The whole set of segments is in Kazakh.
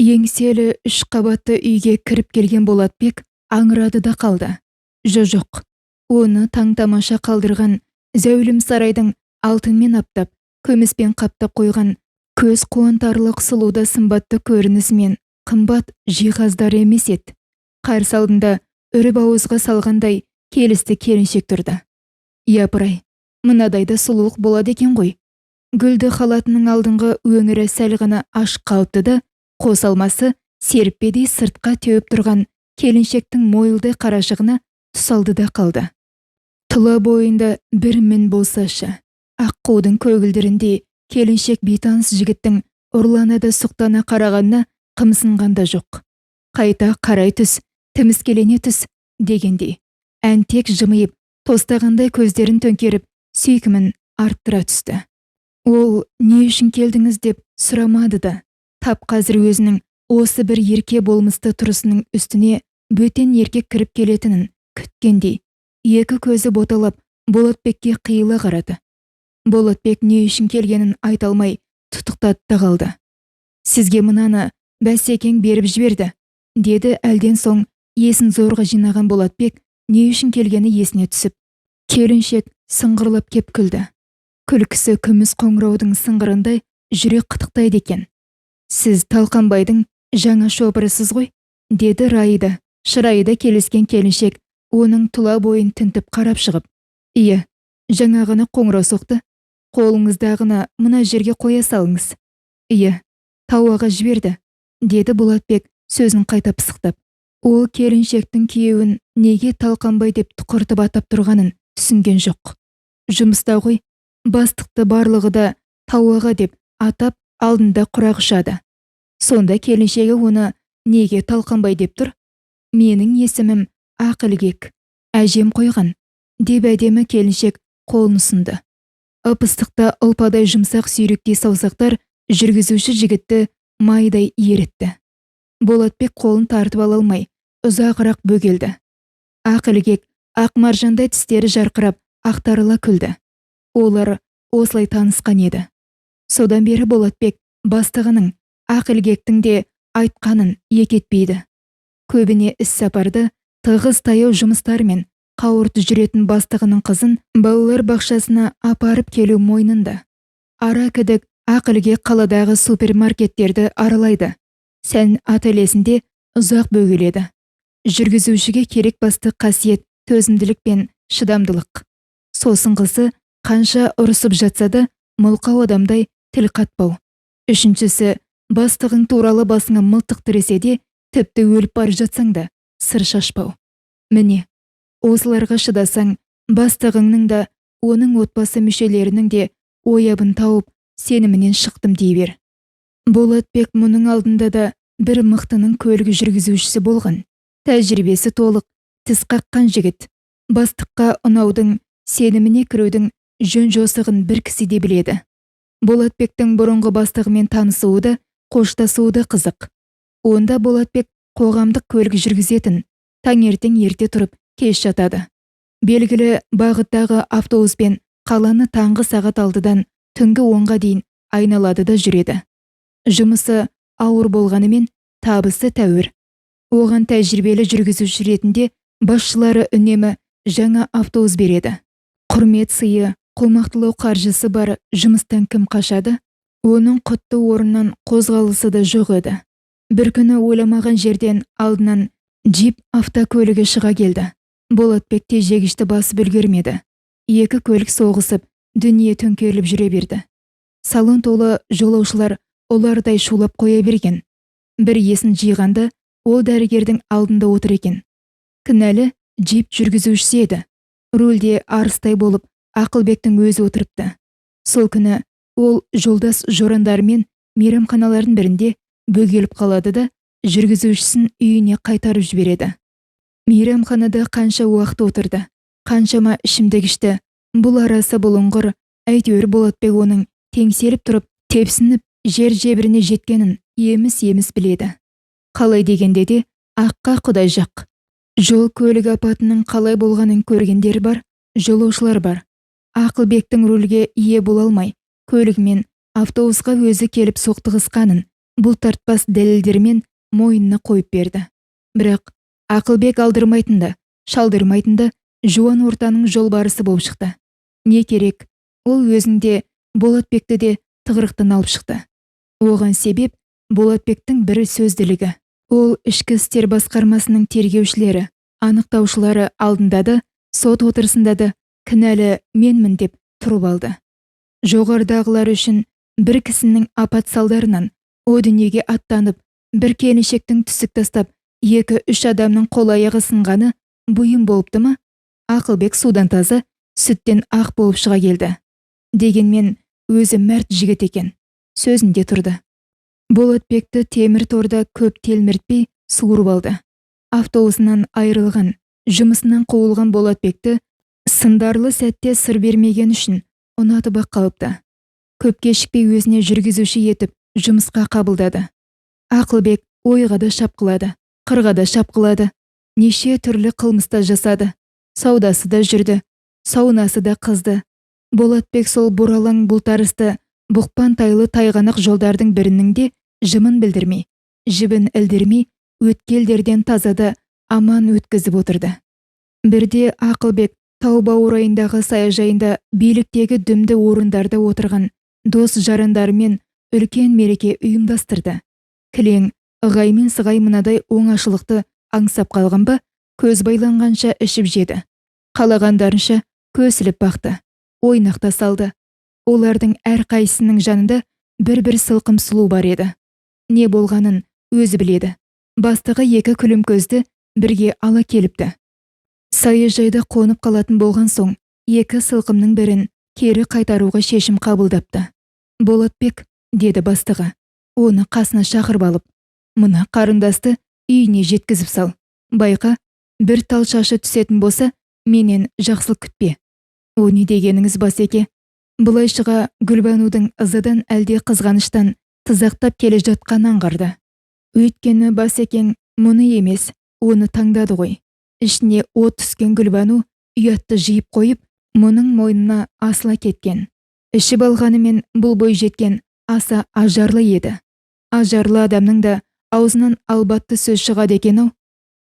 Еңселі үш қабатты үйге кіріп келген Болатбек аңырады да қалды. Жоқ, оны таң-тамаша қалдырған зәулім сарайдың алтынмен аптап, күміспен қаптап қойған көз қуантарлық сұлуда сымбатты көрінісімен қымбат жиһаздар емес еді. Қарсы алдында үріп ауызға салғандай келісті келіншек тұрды. Япырай, мынадайда сұлулық болады екен ғой. Гүлді халатының алдыңғы өңірі сәл ғана ашық қалыпты да, қос алмасы серіппедей сыртқа теуіп тұрған келіншектің мойылдай қарашығына тұсалды да қалды. Тұла бойында бір мін болсашы, аққудың көгілдіріндей келіншек бейтаныс жігіттің ұрланада сұқтана қарағанына қымсынған да жоқ. Қайта қарай түс, тіміскелене түс дегендей, әнтек жымиып, тостағандай көздерін төңкеріп, сүйкімін арттыра түсті. Ол не үшін келдіңіз деп сұрамады да, тап қазір өзінің осы бір ерке болмысты тұрысының үстіне бөтен еркек кіріп келетінін күткендей, екі көзі боталап Болатбекке қиыла қарады. Болатбек не үшін келгенін айта алмай тұтықтады да қалды. Сізге мынаны Бәсекең беріп жіберді, деді әлден соң есін зорға жинаған Болатбек не үшін келгені есіне түсіп. Келіншек сыңғырлап кеп күлді. Күлкісі күміс қоңыраудың сыңғырындай жүрек қытықтайды екен. Сіз Талқанбайдың жаңа шопырысыз ғой, деді райы шырайы келіскен келіншек оның тұла бойын тінтіп қарап шығып. Ие, жаңағыны қоңырау соқты, қолыңыздағыны мына жерге қоя салыңыз. Ие, тауаға жіберді, деді Болатбек сөзін қайта пысықтап. Ол келіншектің күйеуін неге Талқанбай деп тұқыртып атап тұрғанын түсінген жоқ. Жұмыста ғой, бастықты барлығы да тауаға деп атап алдында құрақ ұшады. Сонда келіншегі оны неге Талқанбай деп тұр? Менің есімім Ақылгек, әжем қойған, деп әдемі келіншек қолын ұсынды. Ып-ыстықта ұлпадай жұмсақ сүйріктей саусақтар жүргізуші жігітті майдай еретті. Болатбек қолын тартып ала алмай, ұзағырақ бөгелді. Ақылгек ақ маржандай тістері жарқырап ақтарыла күлді. Олар осылай танысқан еді. Содан бері Болатбек бастығының Ақылгектің де айтқанын екетпейді. Көбіне іс сапарды тығыз таяу жұмыстармен қауырты жүретін бастығының қызын балалар бақшасына апарып келу мойнында. Ара кідік Ақылгек қаладағы супермаркеттерді аралайды. Сән ательесінде ұзақ бөгеледі. Жүргізушіге керек басты қасиет төзімділік пен шыдамдылық. Сосынғысы қанша ұрысып жатса да мылқау адамдай тіл қатпау. Үшіншісі, бастығың туралы басыңа мылтық тіресе де, тіпті өліп бара жатсаң да сыр шашпау. Міне, осыларға шыдасаң, бастығыңның да, оның отбасы мүшелерінің де ойабын тауып, сенімінен шықтым дей бер. Болатбек мұның алдында да бір мықтының көлігі жүргізушісі болған. Тәжірибесі толық, тіс қаққан жігіт. Бастыққа ұнаудың, сеніміне кірудің жөн-жосығын бір кісі де біледі. Болатбектің бұрынғы бастығымен танысуы да, қоштасуы да қызық. Онда Болатбек қоғамдық көлік жүргізетін, таңертең ерте тұрып кеш жатады. Белгілі бағыттағы автобуспен қаланы таңғы сағат 6-дан түнгі 10-ға дейін айналады да жүреді. Жұмысы ауыр болғанымен табысы тәуір. Оған тәжірибелі жүргізуші ретінде басшылары үнемі жаңа автобус береді. Құрмет сыйы, қомақтылау қаржысы бар жұмыстан кім қашады? Оның құтты орыннан қозғалысы да жоқ еді. Бір күні ойламаған жерден алдынан джип автокөлігі шыға келді. Болатбек тежегішті басып үлгермеді. Екі көлік соғысып, дүние төңкеріліп жүре берді. Салон толы жолаушылар олардай шулап қоя берген. Бір есін жиғанда, ол дәрігердің алдында отыр екен. Кінәлі джип жүргізушісі еді. Рөлде арыстай болып, Ақылбектің өзі отырыпты. Сол күні ол жолдас жорандармен мейрамханалардың бірінде бөгеліп қалады да, жүргізушісін үйіне қайтарып жібереді. Мейрамханада қанша уақыт отырды, қаншама ішімдік ішті. Бұл арасы бұлыңғыр, әйтеуір Болатбек оның теңселіп тұрып, тепсініп, жер жебіріне жеткенін еміс-еміс біледі. Қалай дегенде де аққа құдай жақ. Жол көлік апатының қалай болғанын көргендер бар, жолаушылар бар. Ақылбектің рөлге ие бола алмай, көлігімен автобусқа өзі келіп соқтығысқанын бұлтартпас дәлелдермен мойнына қойып берді. Бірақ Ақылбек алдырмайтынды, шалдырмайтынды жуан ортаның жолбарысы болып шықты. Не керек? Ол өзінде Болатбекті де тығырықтан алып шықты. Оған себеп Болатбектің бір сөзділігі. Ол ішкі істер басқармасының тергеушілері, анықтаушылары алдында да, сот отырысында да кінәлі менмін деп тұрып алды. Жоғарыдағылар үшін бір кісінің апат салдарынан о дүниеге аттанып, бір келіншектің түсік тастап, 2-3 адамның қол-аяғы сынғаны бұйым болыпты ма? Ақылбек судан таза, сүттен ақ болып шыға келді. Дегенмен өзі мәрт жігіт екен. Сөзінде тұрды. Болатбекті темір торда көп телміртпей суырып алды. Автобусынан айырылған, жұмысынан қуылған Болатбекті сындарлы сәтте сыр бермеген үшін ұнатып ақ қалыпты. Көп кешікпей өзіне жүргізуші етіп жұмысқа қабылдады. Ақылбек ойға да шапқылады, қырға да шапқылады. Неше түрлі қылмыста жасады. Саудасы да жүрді, саунасы да қызды. Болатбек сол бұралаң бұлтарысты бұқпан тайлы тайғанақ жолдардың бірінің де жымын білдірмей, жібін ілдірмей, өткелдерден тазада аман өткізіп отырды. Бірде Ақылбек тау баурайындағы саяжайында биліктегі дүмді орындарда отырған дос жарандарымен үлкен мереке ұйымдастырды. Кілең, ығай мен сығай мынадай оңашылықты аңсап қалған ба, көз байланғанша ішіп жеді. Қалағандарынша көсіліп бақты, ойнақта салды. Олардың әрқайсының жанында бір-бір сылқым сұлу бар еді. Не болғанын өзі біледі. Бастығы 2 күлім көзді бірге ала келіпті. Саяжайда қонып қалатын болған соң, 2 сылқымның бірін кері қайтаруға шешім қабылдапты. Болатбек, деді бастығы, оны қасына шақырып алып, мына қарындасты үйіне жеткізіп сал. Байқа, бір тал шашы түсетін болса, менен жақсылық күтпе. О не дегеніңіз Басеке? Бұлайшыға Гүлбанудың ызадан әлде қызғаныштан тызақтап келе жатқан аңғарды. Өйткені Басекең мұны емес, оны таңдады ғой. Ішіне от түскен Гүлбану ұятты жиып қойып, мұның мойнына асыла кеткен. Ішіп алғанымен бұл бой жеткен аса ажарлы еді. Ажарлы адамның да аузынан албатты сөз шығады екен-ау.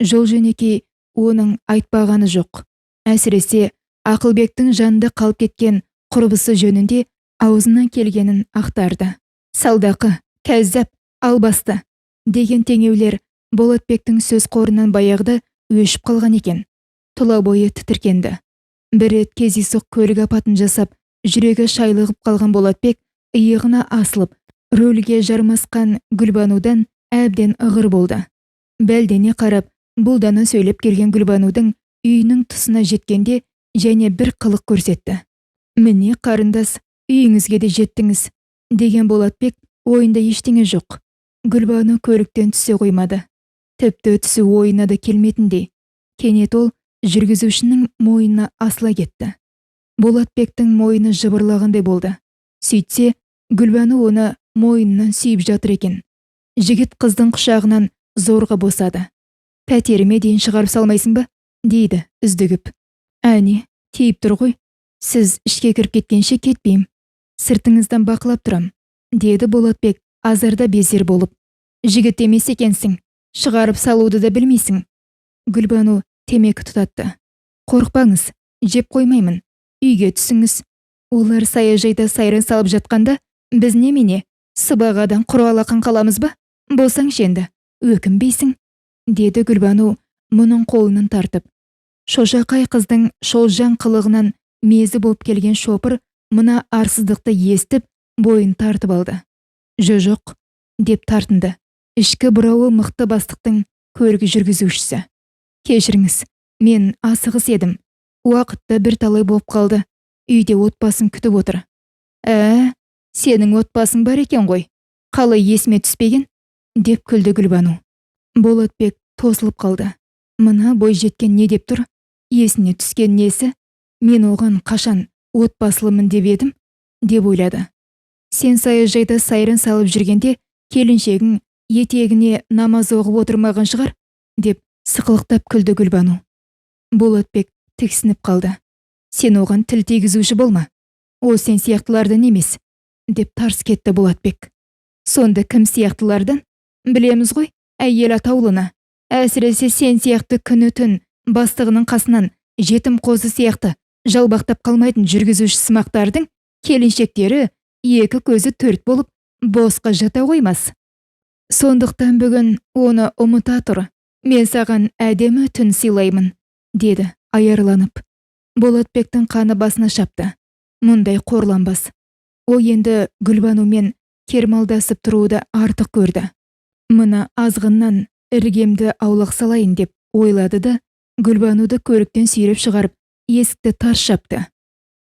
Жол-жөнекей оның айтпағаны жоқ. Әсіресе Ақылбектің жанында қалып кеткен құрбысы жөнінде аузынан келгенін ақтарды. Салдақы, кәззап, албасты деген теңеулер Болатбектің сөз қорынан баяғыда өшіп қалған екен. Тұла бойы тітіркенді. Бір рет кездейсоқ көлік апатын жасап, жүрегі шайлығып қалған Болатбек иығына асылып, рөлге жармасқан Гүлбанудан әбден ығыр болды. Бәлдене қарап, бұлдана сөйлеп келген Гүлбанудың үйінің тұсына жеткенде және бір қылық көрсетті. Міне қарындас, үйіңізге де жеттіңіз, деген Болатбек ойында ештеңе жоқ. Гүлбану көліктен түсе қоймады. Тіпті түсі ойына да келметіндей. Кенет ол жүргізушінің мойнына асыла кетті. Болатбектің мойны жыбырлағандай болды. Сөйтсе, Гүлбану оны мойнынан сүйіп жатыр екен. Жігіт қыздың құшағынан зорға босады. Пәтеріме дейін шығарып салмайсың ба? Дейді үздігіп. Әне, тиіп тұр ғой. Сіз ішке кіріп кеткенше кетпейм. Сыртыңыздан бақылап тұрам, деді Болатбек азарда безер болып. Жігіт емес екенсің, шығарып салуды да білмейсің. Гүлбану темекі тұтатты. Қорықпаңыз, жеп қоймаймын. Үйге түсіңіз. Олар саяжайда сайран салып жатқанда, біз немене, сыбағадан құр алақан қаламыз ба? Болсаңшы енді, өкінбейсің, деді Гүлбану мұның қолынан тартып. Шошақай қыздың шолжаң қылығынан мезі болып келген шопыр мына арсыздықты естіп, бойын тартып алды. Жоқ, деп тартынды. Ішкі бұрауы мықты бастықтың көлігі жүргізушісі. Кешіріңіз, мен асығыс едім. Уақытта бір талай болып қалды. Үйде отбасым күтіп отыр. Сенің отбасың бар екен ғой. Қалай есіме түспеген? Деп күлді Гүлбану. Болатбек тосылып қалды. Мына бой жеткен не деп тұр? Есіне түскен несі? Мен оған қашан отбасылымын деп едім? Деп ойлады. Сен саяжайда сайран салып жүргенде келіншегің етегіне намаз оқып отырмаған шығар? Деп сықылықтап күлді Гүлбану. Болатбек тіксініп қалды. Сен оған тіл тигізуші болма. Ол сен сияқтылардан емес, деп тарс кетті Болатбек. Сонда кім сияқтылардан? Білеміз ғой, әйел атаулыны. Әсіресе сен сияқты күні түн бастығының қасынан жетім қозы сияқты жалбақтап қалмайтын жүргізуші сымақтардың келіншектері екі көзі төрт болып босқа жата қоймас. Сондықтан бүгін оны ұмыта тұр. Мен саған әдемі түн сыйлаймын, деді аярланып. Болатбектің қаны басына шапты. Мұндай қорланбас. Ол енді Гүлбанумен кермалдасып тұруды артық көрді. Мына азғыннан іргемді аулақ салайын деп ойлады да, Гүлбануды көріктен сүйреп шығарып, есікті тарс жапты.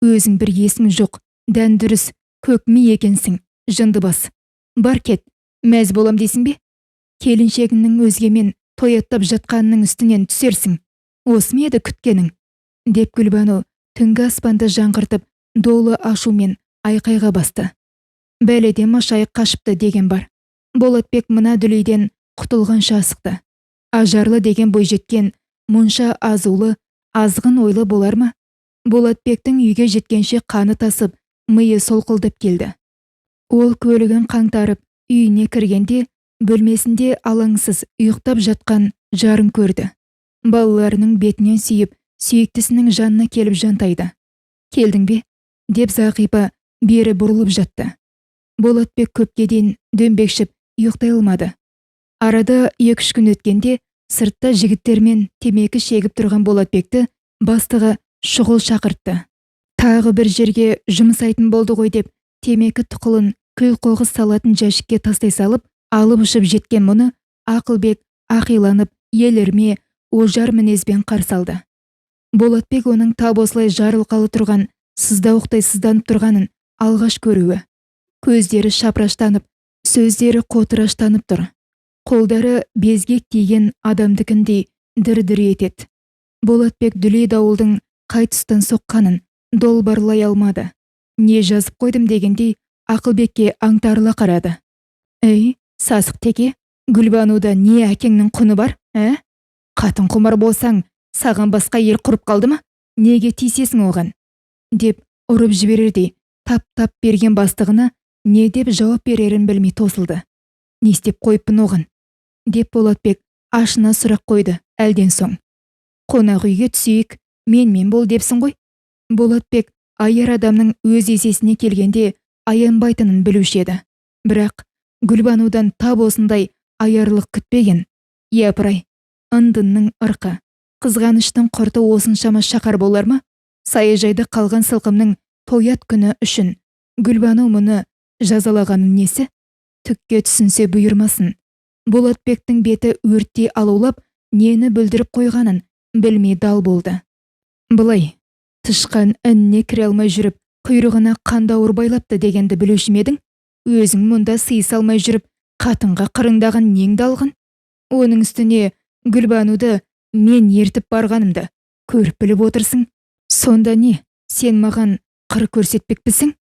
Өзің бір есің жоқ, дән дұрыс, көкми екенсің, жынды бас. Бар кет, мәз болам дейсің бе? Келіншегіңнің өзгемен тояттап жатқанының үстінен түсерсің. Осы ме еді күткенің? Деп Гүлбану түнгі аспанды жаңғыртып, долы ашумен айқайға басты. Бәледен машайық қашыпты деген бар. Болатбек мына дүлейден құтылғанша асықты. Ажарлы деген бойжеткен мұнша азулы, азғын ойлы болар ма? Болатбектің үйге жеткенше қаны тасып, миы солқылдап келді. Ол көлігін қаңтарып, үйіне кіргенде, бөлмесінде алаңсыз ұйықтап жатқан жарын көрді. Балаларының бетінен сүйіп, сүйіктісінің жанына келіп жантайды. Келдің бе? Деп Зағипа бері бұрылып жатты. Болатбек көпке дейін дөңбекшіп ұйықтай алмады. Арада 2-3 күн өткенде сыртта жігіттермен темекі шегіп тұрған Болатбекті бастығы шұғыл шақыртты. Тағы бір жерге жұмсайтын болды ғой деп, темекі тұқылын күл-қоқыс салатын жәшікке тастай салып, алып ұшып жеткен мұны Ақылбек ақиланып, елірме, ожар мінезбен қарсы алды. Болатбек оның тап осылай жарылқалы тұрған, сыздауықтай сызданып тұрғанын алғаш көруі. Көздері шапыраштанып, сөздері қотыраштанып тұр. Қолдары безгек киген адамдыкіндей дір-дір етеді. Болатбек дүлей дауылдың қай тұстан соққанын долбарлай алмады. Не жазып қойдым дегендей Ақылбекке аңтарыла қарады. Ей, сасық теке, Гүлбануда не әкеңнің құны бар, ә? Қатын құмар болсаң, саған басқа ел құрып қалды ма? Неге тиісесің оған? Деп ұрып жіберердей тап-тап берген бастығына не деп жауап берерін білмей тосылды. Не істеп қойыппын оған? Деп Болатбек ашына сұрақ қойды әлден соң. Қонақ үйге түсейік, мен бол депсің ғой. Болатбек аяр адамның өз есесіне келгенде аянбайтынын білуші еді. Бірақ Гүлбанудан тап осындай аярлық күтпеген. Япырай, ындынның ырқы, қызғаныштың құрты осыншама шақар болар ма? Саяжайда қалған сылқымның тоят күні үшін Гүлбану мұны жазалағанын несі? Түкке түсінсе бұйырмасын. Болатбектің беті өрттей алаулап, нені бүлдіріп қойғанын білмей дал болды. Былай, тышқан ініне кіре алмай жүріп, құйрығына қандауыр байлапты дегенді білуші ме едің? Өзің мұнда сый салмай жүріп, қатынға қырыңдаған неңді алғын? Оның үстіне Гүлбануды мен ертіп барғанымды көріп біліп отырсың. Сонда не, сен маған қыр көрсетпекпісің?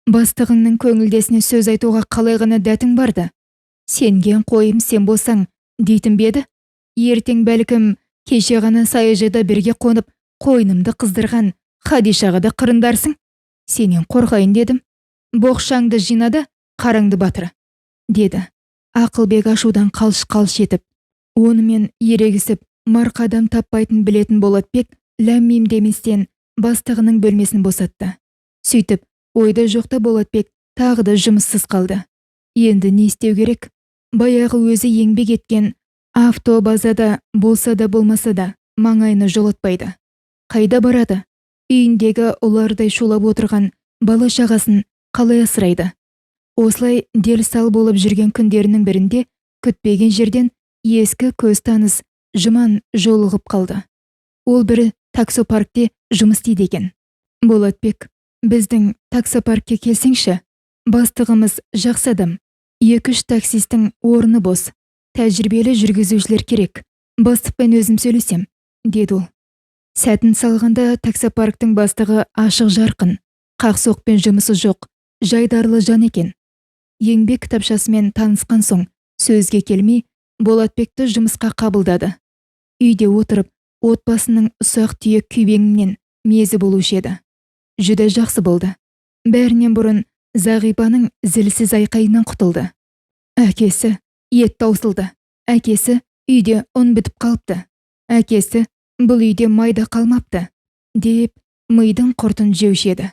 Бастығыңның көңілдесіне сөз айтуға қалай ғана дәтің барды? Сенген қойым сен болсаң дейтін беді? Ертең бәлкім кеше ғана саяжайда бірге қонып, қойнымды қыздырған Хадишаға да қырындарсың. Сенен қорқайын дедім. Боқшаңды жинады, қараңды батыр, деді. Ақылбек ашудан қалш-қалш етіп, онымен ерегісіп, марқадам таппайтын білетін Болатбек ләммим деместен бастығының бөлмесін босатты. Сөйтіп, ойда жоқта Болатбек тағы да жұмыссыз қалды. Енді не істеу керек? Баяғы өзі еңбек еткен автобазада болса да болмаса да маңайны жолатпайды. Қайда барады? Үйіндегі ұлардай шулап отырған бала шағасын қалай асырайды? Осылай дел сал болып жүрген күндерінің бірінде күтпеген жерден ескі көз таныс Жұман жолығып қалды. Ол бірі таксопаркте жұмыс істейді екен. Болатбек, біздің таксопаркке келсеңші, бастығымыз жақсы адам. 2-3 таксистің орны бос. Тәжірибелі жүргізушілер керек. Бастықпен өзім сөйлесем, деді ол. Сәтін салғанда таксопарктың бастығы ашық жарқын, қақсоқпен жұмысы жоқ, жайдарлы жан екен. Еңбек кітапшасымен танысқан соң, сөзге келмей, Болатбекті жұмысқа қабылдады. Үйде отырып, отбасының ұсақ түйек күйбеңінен мезі болушы еді. Жүдә жақсы болды. Бәрінен бұрын Зағипаның зілсіз айқайынан құтылды. Әкесі ет таусылды. Әкесі үйде ұн бітіп қалыпты. Әкесі бұл үйде майда қалмапты, деп мидың құртын жеуші еді.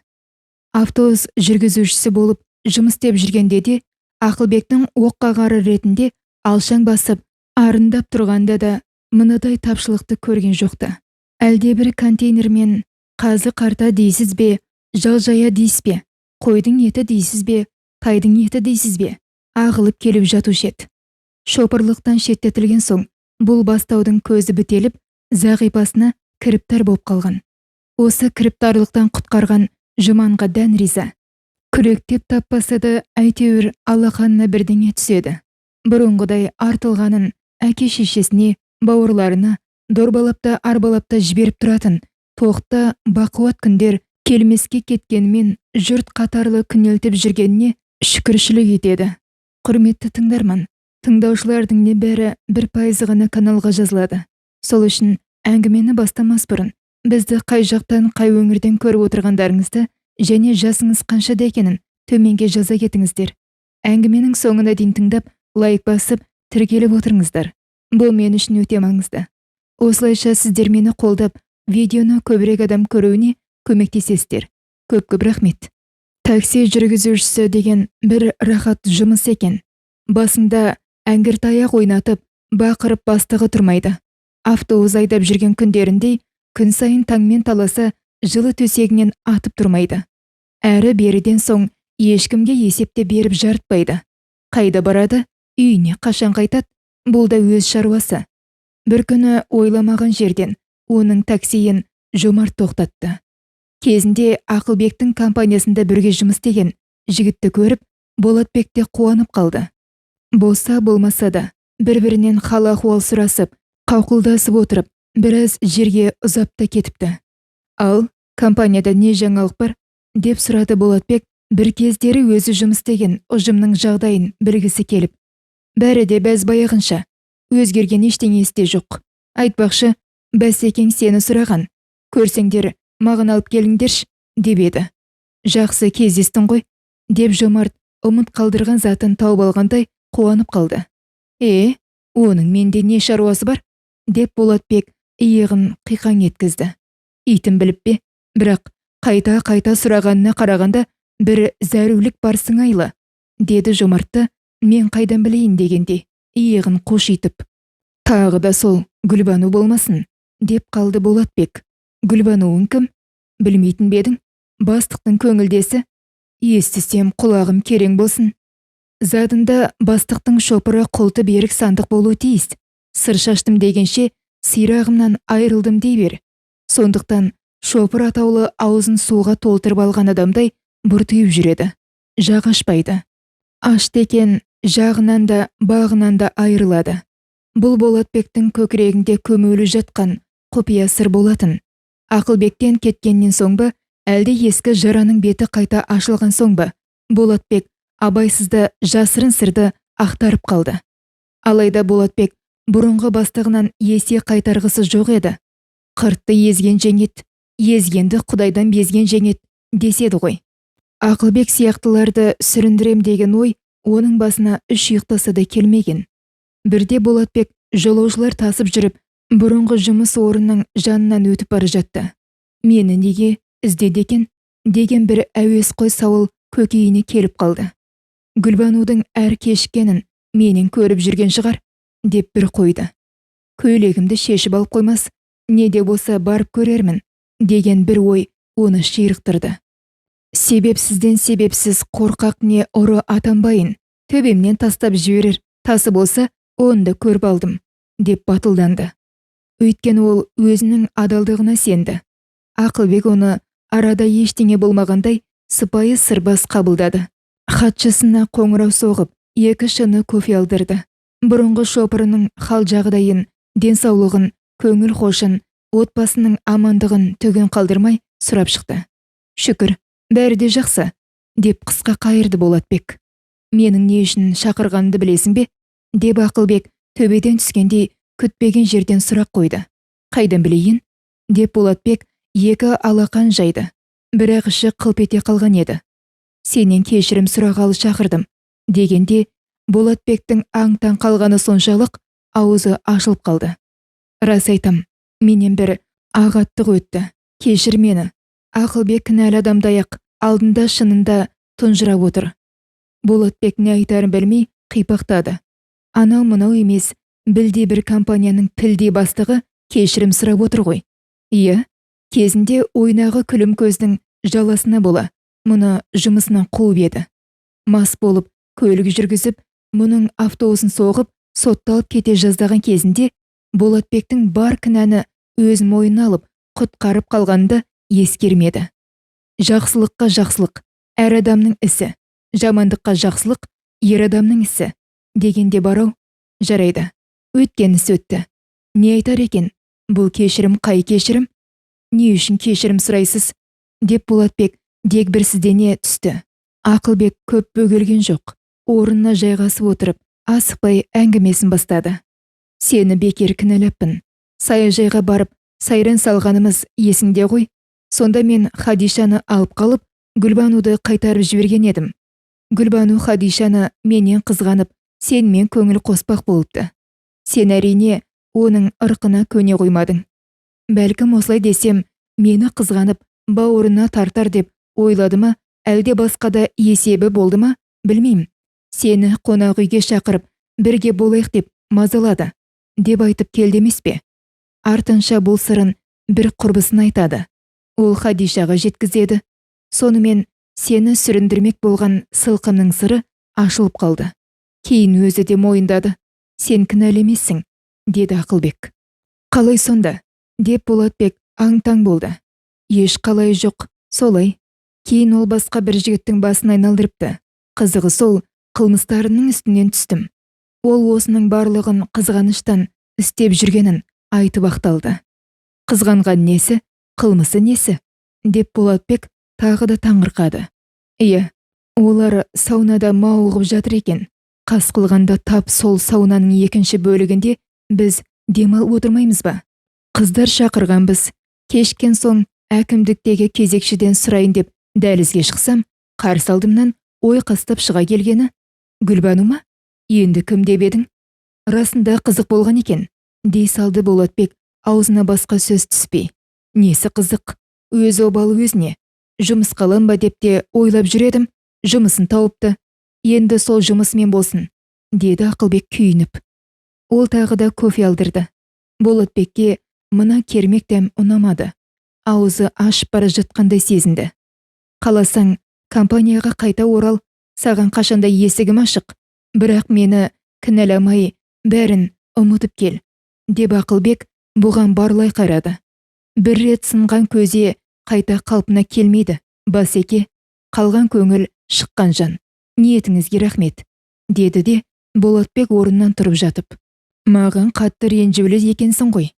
Автобус жүргізушісі болып жұмыс істеп жүргенде де Ақылбектің оққағары ретінде алшаң басып, арындап тұрғанда да мынадай тапшылықты көрген жоқты. Әлдебір контейнермен қазы қарта дейсіз бе, жалжая дейсіз бе, қойдың еті дейсіз бе, тайдың еті дейсіз бе, ағылып келіп жатушы еді. Шопырлықтан шеттетілген соң, бұл бастаудың көзі бітеліп, зағипасына кіріптар боп қалған. Осы кіріптарлықтан құтқарған Жұманға дән риза. Күректеп таппаса да әйтеуір алақанына бірдеңе түседі. Бұрынғыдай артылғанын әке шешесіне, бауырларына дорбалапта арбалапта жіберіп тұратын тоқта бақуат күндер келмеске кеткенімен жұрт қатарлы күнелтіп жүргеніне шүкіршілік етеді. Құрметті тыңдарман, тыңдаушылардың небәрі 1% ғана каналға жазылады. Сол үшін әңгімені бастамас бұрын бізді қай жақтан, қай өңірден көріп отырғандарыңызды және жасыңыз қаншада екенін төменге жаза кетіңіздер. Әңгіменің соңына дейін тыңдап, лайк басып, тіркеліп отырыңыздар. Бұл мен үшін өте маңызды. Осылайша сіздер мені қолдап, видеоны көбірек адам көруіне көмектесесіздер. Көп рахмет. Такси жүргізушісі деген бір рахат жұмыс екен. Басында әңгір таяқ ойнатып, бақырып бастығы тұрмайды. Автобус айдап жүрген күндеріндей күн сайын таңмен таласа жылы төсегінен атып тұрмайды. Әрі беріден соң ешкімге есепте беріп жартпайды. Қайда барады, үйіне қашан қайтады, бұл да өз шаруасы. Бір күні ойламаған жерден оның таксиін Жомарт тоқтатты. Кезінде Ақылбектің компаниясында бірге жұмыс істеген жігітті көріп, Болатбек те қуанып қалды. Болса болмаса да бір-бірінен хал-ахуал сұрасып, қауқылдасып отырып, біраз жерге ұзап та кетіпті. Ал компанияда не жаңалық бар? Деп сұрады Болатбек, бір кездері өзі жұмыс істеген ұжымның жағдайын білгісі келіп. Бәрі де бәз баяғынша, өзгерген ештеңесі де жоқ. Айтпақшы, Бәсекең сені сұраған. Көрсеңдер, маған алып келіңдерші, деп еді. Жақсы кездестің ғой, деп Жомарт ұмыт қалдырған затын тауып алғандай қуанып қалды. Оның менде не шаруасы бар? Деп Болатбек иығын қиқаң еткізді. Итім біліп бе? Бірақ қайта сұрағанына қарағанда бір зәрулік бар сыңайлы, деді Жомартты мен қайдан білейін дегенде, иығын қошитып. Тағы да сол Гүлбану болмасын, деп қалды Болатбек. Гүлбануың кім? Білмейтін бедің? Бастықтың көңілдесі? Естісем құлағым керең болсын. Задында бастықтың шопыры құлты берік сандық болуы тиіс. Сыр шаштым дегенше сирағымнан айырылдым дей бер. Сондықтан шопыр атаулы аузын суға толтырып алған адамдай бұртиып жүреді. Жақ ашпайды. Ашты екен жағынан да бағынан да айырылады. Бұл Болатбектің көкірегінде көмулі жатқан құпия сыр болатын. Ақылбектен кеткеннен соң ба, әлде ескі жараның беті қайта ашылған соң ба, Болатбек абайсызда жасырын сырды ақтарып қалды. Алайда Болатбек бұрынғы бастығынан есе қайтарғысы жоқ еді. Қыртты езген жеңет, езгенді құдайдан безген жеңет деседі ғой. Ақылбек сияқтыларды сүріндірем деген ой оның басына үш ұйықтаса да келмеген. Бірде Болатбек жолаушылар тасып жүріп, бұрынғы жұмыс орнының жанынан өтіп бара жатты. Мені неге іздеді екен деген бір әуесқой сауал көкейіне келіп қалды. Гүлбанудың әр кешіккенін менен көріп жүрген шығар, деп бір қойды. Көйлегімді шешіп алып қоймас, не де болса барып көрермін, деген бір ой оны ширықтырды. Себепсізден себепсіз қорқақ не ұры атанбайын, төбемнен тастап жіберер тасы болса, оны да көріп алдым, деп батылданды. Өйткені ол өзінің адалдығына сенді. Ақылбек оны арада ештеңе болмағандай сыпайы сырбаз қабылдады. Хатшысына қоңырау соғып, 2 шыны кофе алдырды. Бұрынғы шопырының хал жағдайын, денсаулығын, көңіл хошын, отбасының амандығын түгін қалдырмай сұрап шықты. Шүкір, бәрі де жақсы, деп қысқа қайырды Болатбек. Менің не үшін шақырғанымды білесің бе? Деп Ақылбек төбеден түскендей күтпеген жерден сұрақ қойды. Қайдан білейін? Деп Болатбек 2 алақан жайды. Бірақ іші қылп ете қалған еді. Сенен кешірім сұрағалы шақырдым, дегенде Болатбектің аң-таң қалғаны соншалық аузы ашылып қалды. Рас айтам, менен бір ағаттық өтті. Кешір мені. Ақылбек кінәлі адамдай-ақ алдында шынында тұнжырап отыр. Болатбек не айтарын білмей қипақтады. Анау-мынау емес, білдей бір компанияның пілдей бастығы кешірім сұрап отыр ғой. Иә, кезінде ойнағы күлім көздің жаласына бола, мұны жұмысынан қуып еді. Мас болып, көлік жүргізіп, мұның автобусын соғып, сотталып кете жаздаған кезінде Болатбектің бар кінәні өз мойнына алып, құтқарып қалғанды ескермеді. Жақсылыққа жақсылық әр адамның ісі, жамандыққа жақсылық ер адамның ісі дегенде барау. Жарайды, өткен іс өтті. Не айтар екен? Бұл кешірім қай кешірім? Не үшін кешірім сұрайсыз? Деп Болатбек дегбірсіздене түсті. Ақылбек көп бөгелген жоқ. Орнына жайғасып отырып, асықпай әңгімесін бастады. Сені бекер кінәлаппын. Саяжайға барып, сайран салғанымыз есіңде ғой. Сонда мен Хадишаны алып қалып, Гүлбануды қайтарып жіберген едім. Гүлбану Хадишаны менен қызғанып, сенмен көңіл қоспақ болыпты. Сен әрине оның ырқына көне қоймадың. Бәлкім осылай десем, мені қызғанып, бауырына тартар деп ойлады ма, әлде басқада есебі болды ма, білмеймін. Сені қонақ үйге шақырып, бірге болайық деп мазалады, деп айтып келді емес пе? Артынша бұл сырын бір құрбысын айтады. Ол Хадишаға жеткізеді. Сонымен сені сүріндірмек болған сылқымның сыры ашылып қалды. Кейін өзі де мойындады. Сен кінәлі емессің, деді Ақылбек. Қалай сонда? Деп Болатбек аң-таң болды. Еш қалай жоқ, солай. Кейін ол басқа бір жігіттің басын айналдырыпты. Қызығы сол, қылмыстарының үстінен түстім. Ол осының барлығын қызғаныштан істеп жүргенін айтып ақталды. Қызғанған несі, қылмысы несі? Деп Болатбек тағы да таңырқады. Иә, олар саунада мауығып жатыр екен. Қас қылғанда тап сол саунаның екінші бөлігінде біз демалып отырмаймыз ба? Қыздар шақырғанбыз. Кешкен соң әкімдіктегі кезекшіден сұрайын деп дәлізге шықсам, қарсы алдымнан ой қастап шыға келгені. Гүлбану ма? Енді кім деп едің? Расында қызық болған екен, дей салды Болатбек аузына басқа сөз түспей. Несі қызық? Өз обалы өзіне. Жұмыс қалам ба деп те ойлап жүредім. Жұмысын тауыпты. Енді сол жұмысымен болсын, деді Ақылбек күйініп. Ол тағы да кофе алдырды. Болатбекке мына кермек дәм ұнамады. Аузы ашып бара жатқандай сезінді. Қаласаң, компанияға қайта орал, саған қашанда есігім ашық. Бірақ мені кінәламай, бәрін ұмытып кел, деп Ақылбек бұған барлай қарады. Бір рет сынған көзе қайта қалпына келмейді, Басеке. Қалған көңіл, шыққан жан. Ниетіңізге рахмет, деді де Болатбек орнынан тұрып жатып. Маған қатты ренжулі екенсің ғой.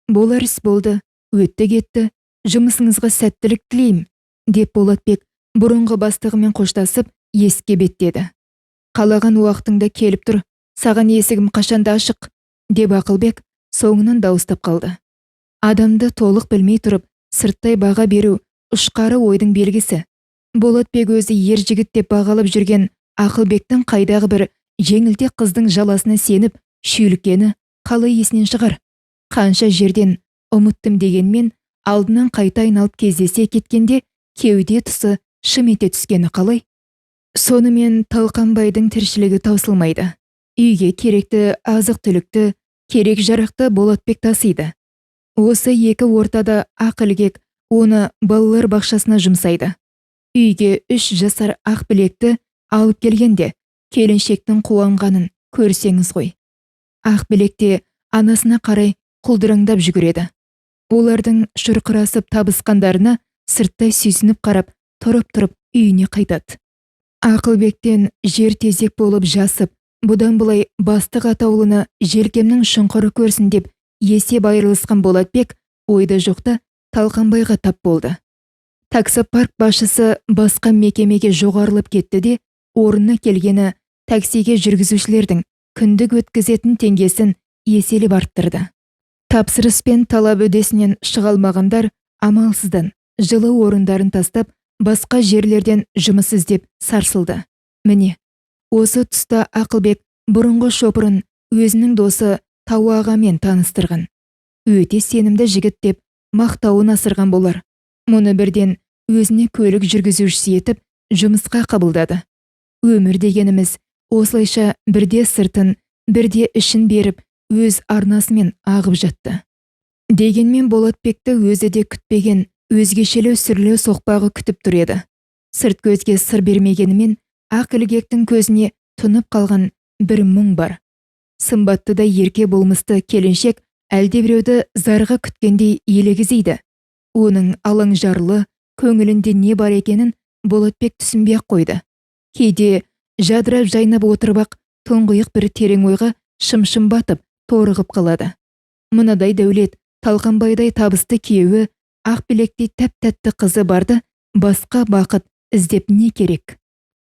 Болар іс болды, өтті кетті, жұмысыңызға сәттілік тілеймін, деп Болатбек бұрынғы бастығымен қоштасып есікке беттеді. Қалаған уақытыңда келіп тұр, саған есігім қашанда ашық, деп Ақылбек соңынан дауыстап қалды. Адамды толық білмей тұрып, сырттай баға беру ұшқары ойдың белгісі. Болатбек өзі ер жігіт деп бағалап жүрген Ақылбектің қайдағы бір жеңілтек қыздың жаласына сеніп шүйліккені қалай есінен шығар? Қанша жерден ұмыттым дегенмен, алдынан қайта айналып кездесе кеткенде кеуде тұсы шым ете түскені қалай? Сонымен Талқанбайдың тіршілігі таусылмайды. Үйге керекті азық-түлікті, керек жарақты Болатбек тасиды. Осы екі ортада Ақылбек оны балалар бақшасына жұмсайды. Үйге 3 жасар ақ білекті алып келгенде келіншектің қуанғанын көрсеңіз ғой. Ақ білекте анасына қарай құлдыраңдап жүгіреді. Олардың шұрқырасып табысқандарына сырттай сүйсініп қарап, тұрып үйіне қайтады. Ақылбектен жер тезек болып жасып, бұдан бұлай бастық атаулыны желкемнің шұңқыры көрсін деп есеп айырылысқан Болатбек ойда жоқта Талқанбайға тап болды. Таксопарк басшысы басқа мекемеге жоғарылып кетті де, орнына келгені таксиге жүргізушілердің күндік өткізетін теңгесін еселеп арттырды. Тапсырыспен талап үдесінен шыға алмағандар амалсыздан жылы орындарын тастап, басқа жерлерден жұмыс іздеп сарсылды. Міне, Осы тұста Ақылбек бұрынғы шопырын өзінің досы Тау ағамен таныстырған. Өте сенімді жігіт деп мақтауын асырған болар. Мұны бірден өзіне көлік жүргізушісі етіп жұмысқа қабылдады. Өмір дегеніміз осылайша бірде сыртын, бірде ішін беріп, өз арнасымен ағып жатты. Дегенмен Болатбекті өзі де күтпеген өзгешелеу сүрлеу соқпағы күтіп тұр еді. Сырт көзге сыр бермегенімен Ақылбектің көзіне тұнып қалған бір мұң бар. Сымбатты да ерке болмысты келіншек әлдебіреуді зарға күткендей елегізейді. Оның алаң жарлы көңілінде не бар екенін Болатбек түсінбей қойды. Кейде жадырап жайнап отырып-ақ тұңғиық бір терең ойға шым-шым батып торығып қалады. Мынадай дәулет, талқанбайдай табысты күйеуі, ақ білектей тәп-тәтті қызы барды, басқа бақыт іздеп не керек?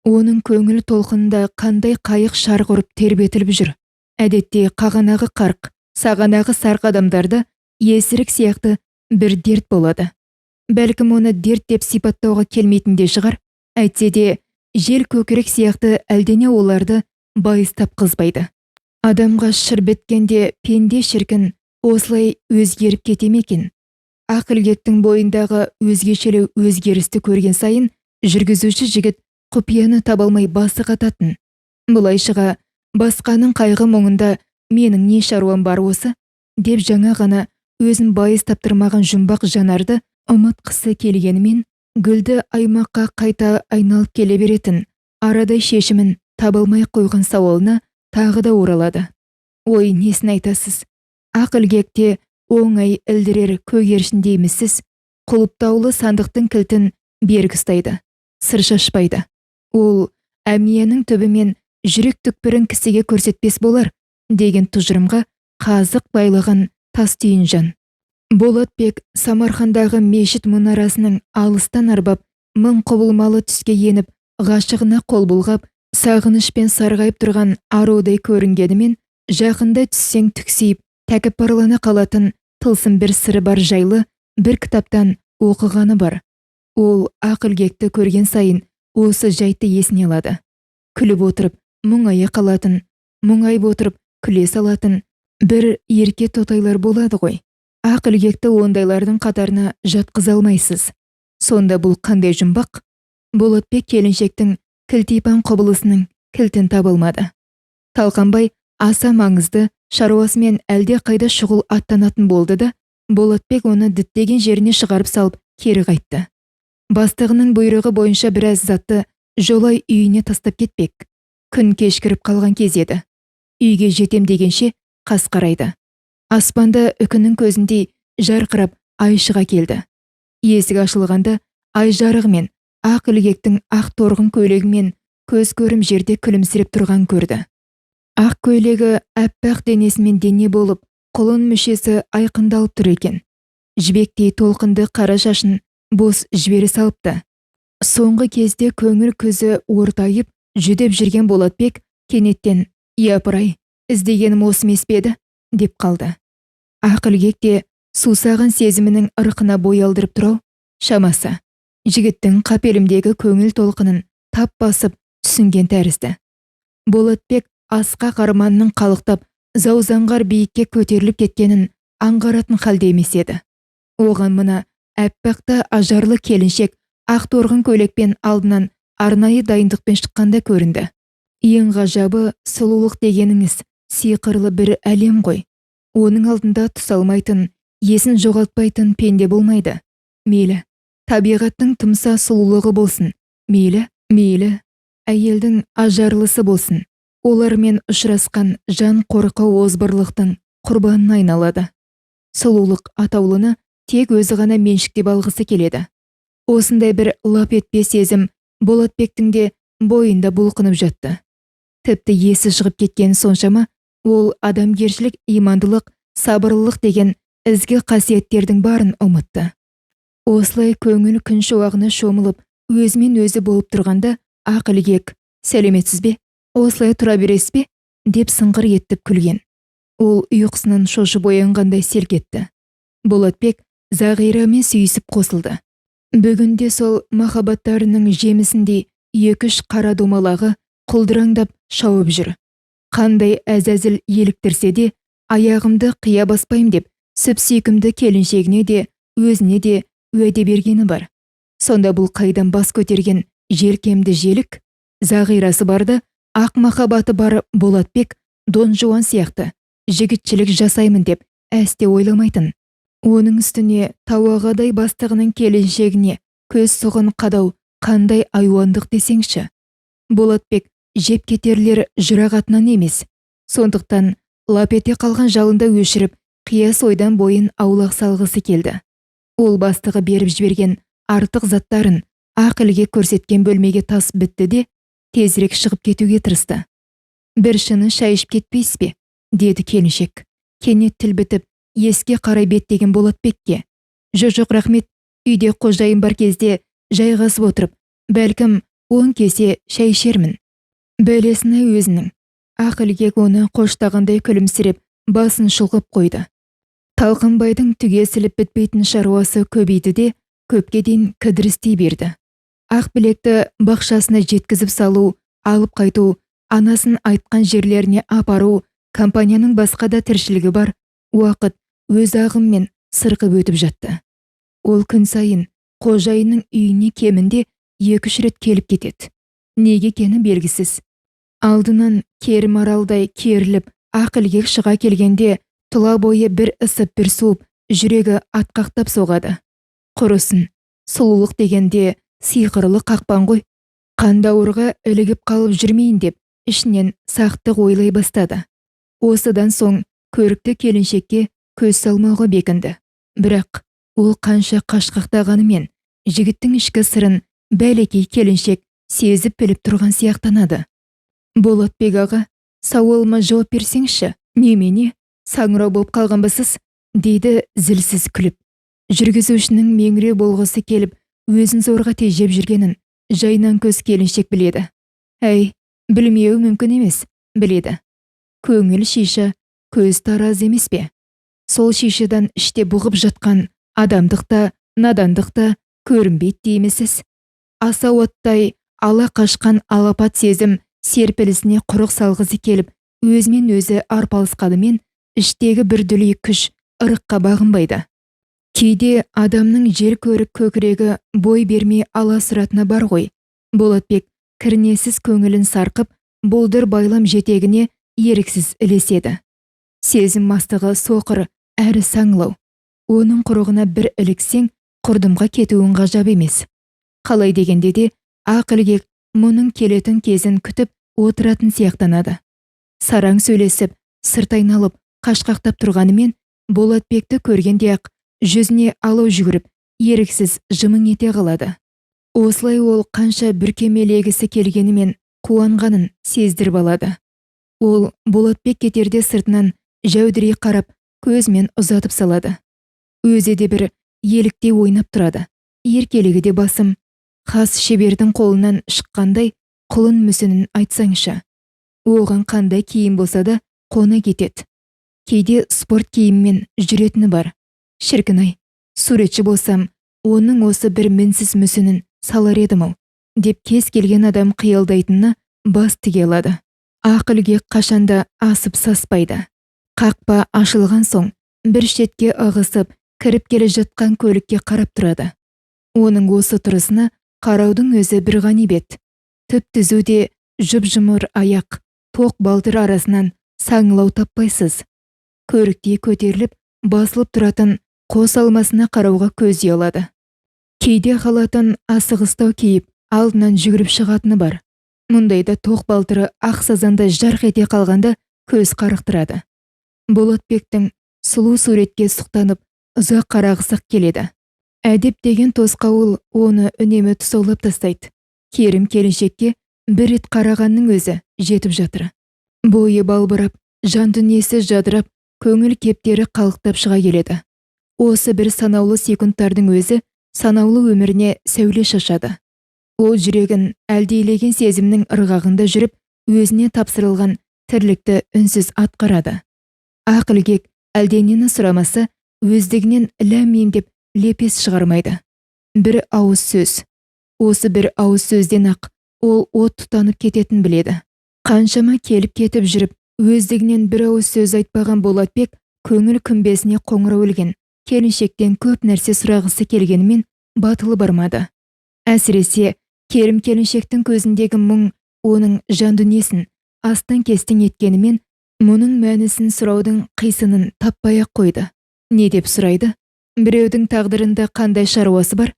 Оның көңіл толқынында қандай қайық шарқ ұрып тербетіліп жүр. Әдетте қағанағы қарқ, сағанағы сарқ адамдарда есірік сияқты бір дерт болады. Бәлкім оны дерт деп сипаттауға келмейтін де шығар. Әйтсе де жел көкірек сияқты әлдене оларды байыстап қызбайды. Адамға шыр біткенде пенде шіркін осылай өзгеріп кете ме екен? Ақылбектің бойындағы өзгешелеу өзгерісті көрген сайын жүргізуші жігіт құпияны таба алмай басы қататын. Бұлайшыға басқаның қайғы мұңында менің не шаруам бар осы деп жаңа ғана өзін байыз таптырмаған жұмбақ жанарды ұмытқысы келгенімен гүлді аймаққа қайта айналып келе беретін арадай шешімін таба алмай қойған сауалына тағы да оралады. Ой, несін айтасыз? Ақылбекте оңай ілдірер көгершін деймісіз? Құлыптаулы сандықтың кілтін берік ұстайды, сыр шашпайды. Ол әмияның түбімен жүрек түкпірін кісіге көрсетпес болар деген тұжырымға қазық байлаған тас түйін жан. Болатбек Самарқандағы мешіт мұнарасының алыстан арбап, мың құбылмалы түске еніп, ғашығына қол бұлғап, сағынышпен сарғайып тұрған арудай көрінгенімен, жақында түссең түксейіп, тәкаппарлана қалатын тылсым бір сыры бар жайлы бір кітаптан оқығаны бар. Ол Ақылбекті көрген сайын осы жайтты есіне алады. Күліп отырып, мұңая қалатын, мұңайып отырып, күле салатын бір ерке тотайлар болады ғой. Ақылбекті ондайлардың қатарына жатқыза алмайсыз. Сонда бұл қандай жұмбақ? Болатбек келіншектің кілтипан құбылысының кілтін таба алмады. Талқанбай аса маңызды шаруасымен әлде қайда шұғыл аттанатын болды да, Болатбек оны діттеген жеріне шығарып салып кері қайтты. Бастығының бұйрығы бойынша біраз затты жолай үйіне тастап кетпек. Күн кешкіріп қалған кез еді. Үйге жетем дегенше қас қарайды. Аспанда үкінің көзіндей жарқырап ай шыға келді. Есік ашылғанда ай жарығымен Ақылбектің ақ торғын көйлегімен көз көрім жерде күлімсіреп тұрған көрді. Ақ көйлегі әппақ денесімен дене болып, құлын мүшесі айқындалып тұр екен. Жібектей толқынды қара шашын бос жібері салыпты. Соңғы кезде көңіл көзі ортайып жүдеп жүрген Болатбек кенеттен «Япырай, іздегенім осы емес пе еді?» деп қалды. Ақылбек те сусаған сезімінің ырқына бой алдырып тұрау, шамасы. Жігіттің қапелімдегі көңіл толқынын тап басып түсінген тәрізді. Болатбек асқақ арманның қалықтап, заузаңғар биікке көтеріліп кеткенін аңғаратын халде емес еді. Оған мына әппақта ажарлы келіншек ақ торғын көйлекпен алдынан арнайы дайындықпен шыққанда көрінді. Ең ғажабы сұлулық дегеніңіз сиқырлы бір әлем ғой. Оның алдында тұсалмайтын, есін жоғалтпайтын пенде болмайды. Мейлі, табиғаттың тымса сұлулығы болсын. Мейлі, әйелдің ажарлысы болсын. Олармен ұшырасқан жан қорқау озбырлықтың құрбанына айналады. Сұлулық атаулыны тек өзі ғана меншіктеп алғысы келеді. Осындай бір лап етпес сезім Болатбектің де бойында бұлқынып жатты. Тіпті есі шығып кеткен соншама, ол адамгершілік, имандылық, сабырлылық деген ізгі қасиеттердің барын ұмытты. Осылай көңіл күн шуағына шомылып, өзімен өзі болып тұрғанда Ақылбек «Сәлеметсіз бе? Осылай тұра бересіз бе?» деп сыңғыр еттіп күлген. Ол ұйқысынан шошып оянғандай селк етті. Болатбек Зағирамен сүйісіп қосылды. Бүгінде сол махаббаттарының жемісіндей 2-3 қара домалағы құлдыраңдап шауып жүр. Қандай әзәзіл еліктірсе де, аяғымды қия баспайым деп, сүп-сүйкімді келіншегіне де, өзіне де уәде бергені бар. Сонда бұл қайдан бас көтерген желкемді желік, зағирасы барды, ақ махаббаты бар Болатбек Дон Жуан сияқты жігітшілік жасаймын деп әсте ойламайтын. Оның үстіне тауағадай бастығының келіншегіне көз сұғын қадау қандай айуандық десеңші. Болатбек жеп кетерлер жырағатынан емес. Сондықтан лап ете қалған жалында өшіріп, қияс ойдан бойын аулақ салғысы келді. Ол бастығы беріп жіберген артық заттарын ақылге көрсеткен бөлмеге тас бітті де, тезірек шығып кетуге тырысты. «Бір шыны шай ішіп кетпейсіз бе?» деді келіншек. Кенет тіл бітіп, еске қарай беттеген Болатбекке. «Жоқ, рахмет, үйде қожайын бар кезде жайғасып отырып, бәлкім 10 кесе шай ішермін». Бәлесіне өзінің. Ақылгек оны қоштағандай күлімсіреп, басын шұлғып қойды. Талқынбайдың түгесіліп бітпейтін шаруасы көбейді де, көпке дейін кідірістей берді. Ақ білекті бақшасына жеткізіп салу, алып қайту, анасын айтқан жерлеріне апару, компанияның басқа да тіршілігі бар, уақыт өз ағыммен сырқып өтіп жатты. Ол күн сайын қожайынның үйіне кемінде 2-3 рет келіп кетеді. Неге екені белгісіз. Алдынан керім аралдай керіліп, ақылгек шыға келгенде, тұла бойы бір ысып бір суып, жүрегі атқақтап соғады. Құрысын, сұлулық дегенде сиқырлы қақпан ғой. Қандауырға ілігіп қалып жүрмейін деп, ішінен сақтық ойлай бастады. Осыдан соң көрікті келіншекке көз салмауға бекінді. Бірақ ол қанша қашқақтағанымен, жігіттің ішкі сырын бәлекей келіншек сезіп біліп тұрған сияқтанады. «Болатбек аға, сауалыма жауап берсеңші, немене, саңырау болып қалғанбысыз?» дейді зілсіз күліп. Жүргізушінің меңіреу болғысы келіп, өзін зорға тежеп жүргенін жайнан көз келіншек біледі. «Әй, білмеуі мүмкін емес», біледі. Көңіл шиша, көз тараз емес пе? Сол шишадан іште бұғып жатқан адамдықта, надандықта көрінбейді деймісіз? Асауаттай ала қашқан алапат сезім серпілісіне құрық салғысы келіп, өзімен өзі арпалысқанымен, іштегі бір дүлей күш ырыққа бағынбайды. Кейде адамның жер көрік көкірегі бой бермей аласыратыны бар ғой. Болатбек кірнесіз көңілін сарқып, болдыр байлам жетегіне еріксіз ілеседі. Сезім мастығы соқыр әрі саңлау. Оның құрығына бір іліксең, құрдымға кетуін ғажап емес. Қалай дегенде де, ақылгек мұның келетін кезін күтіп отыратын сияқтанады. Сараң сөйлесіп, сырт айналып, қашқақтап тұрғанымен, Болатбекті көргенде-ақ жүзіне алау жүгіріп, еріксіз жымың ете қалады. Осылай ол қанша бүркемелегісі келгенімен қуанғанын сездіріп алады. Ол Болатбек кетерде сыртынан жәудірей қарап, көзмен ұзатып салады. Өзі де бір еліктей ойнап тұрады. Еркелігі де басым. Хас шебердің қолынан шыққандай құлын мүсінін айтсаңшы. Оған қандай киім болса да қона кетеді. Кейде спорт киіммен жүретіні бар. Шіркін-ай, суретші болсам, оның осы бір мінсіз мүсінін салар едім-ау, деп кез келген адам қиялдайтынына бас тіге алады. Ақылгек қашанда асып саспайды. Қақпа ашылған соң, бір шетке ығысып, кіріп келе жатқан көлікке қарап тұрады. Оның осы тұрысына қараудың өзі бір ғанибет. Түп-түзуде жұп-жұмыр аяқ, тоқ балтыр арасынан саңылау таппайсыз. Көріктей көтеріліп, басылып тұратын қос алмасына қарауға көз ұялады. Кейде халатын асығыстау киіп, алдынан жүгіріп шығатыны бар. Мұндайда тоқ балтыры ақ сазандай жарқ ете қалғанда көз қарықтырады. Болатбектің сұлу суретке сұқтанып, ұзақ қарағысық келеді. Әдеп деген тосқауыл оны үнемі тұсаулап тастайды. Керім келіншекке бір рет қарағанның өзі жетіп жатыр. Бойы балбырап, жан дүниесі жадырап, көңіл кептері қалықтап шыға келеді. Осы бір санаулы секундтардың өзі санаулы өміріне сәуле шашады. Ол жүрегін әлдейлеген сезімнің ырғағында жүріп, өзіне тапсырылған тірлікті үнсіз атқарады. Ақылгек әлденені сұрамаса, өздігінен ләм-мим деп лепес шығармайды. Бір ауыз сөз. Осы бір ауыз сөзден ақ ол от тұтанып кететін біледі. Қаншама келіп кетіп жүріп, өздігінен бір ауыз сөз айтпаған Болатбек көңіл күмбезіне қоңырау ілген. Келіншектен көп нәрсе сұрағысы келгенімен батылы бармады. Әсіресе Керім келіншектің көзіндегі мұң оның жан дүниесін астан-кестен еткенімен мұның мәнісін сұраудың қисынын таппай-ақ қойды. Не деп сұрайды? Біреудің тағдырында қандай шаруасы бар?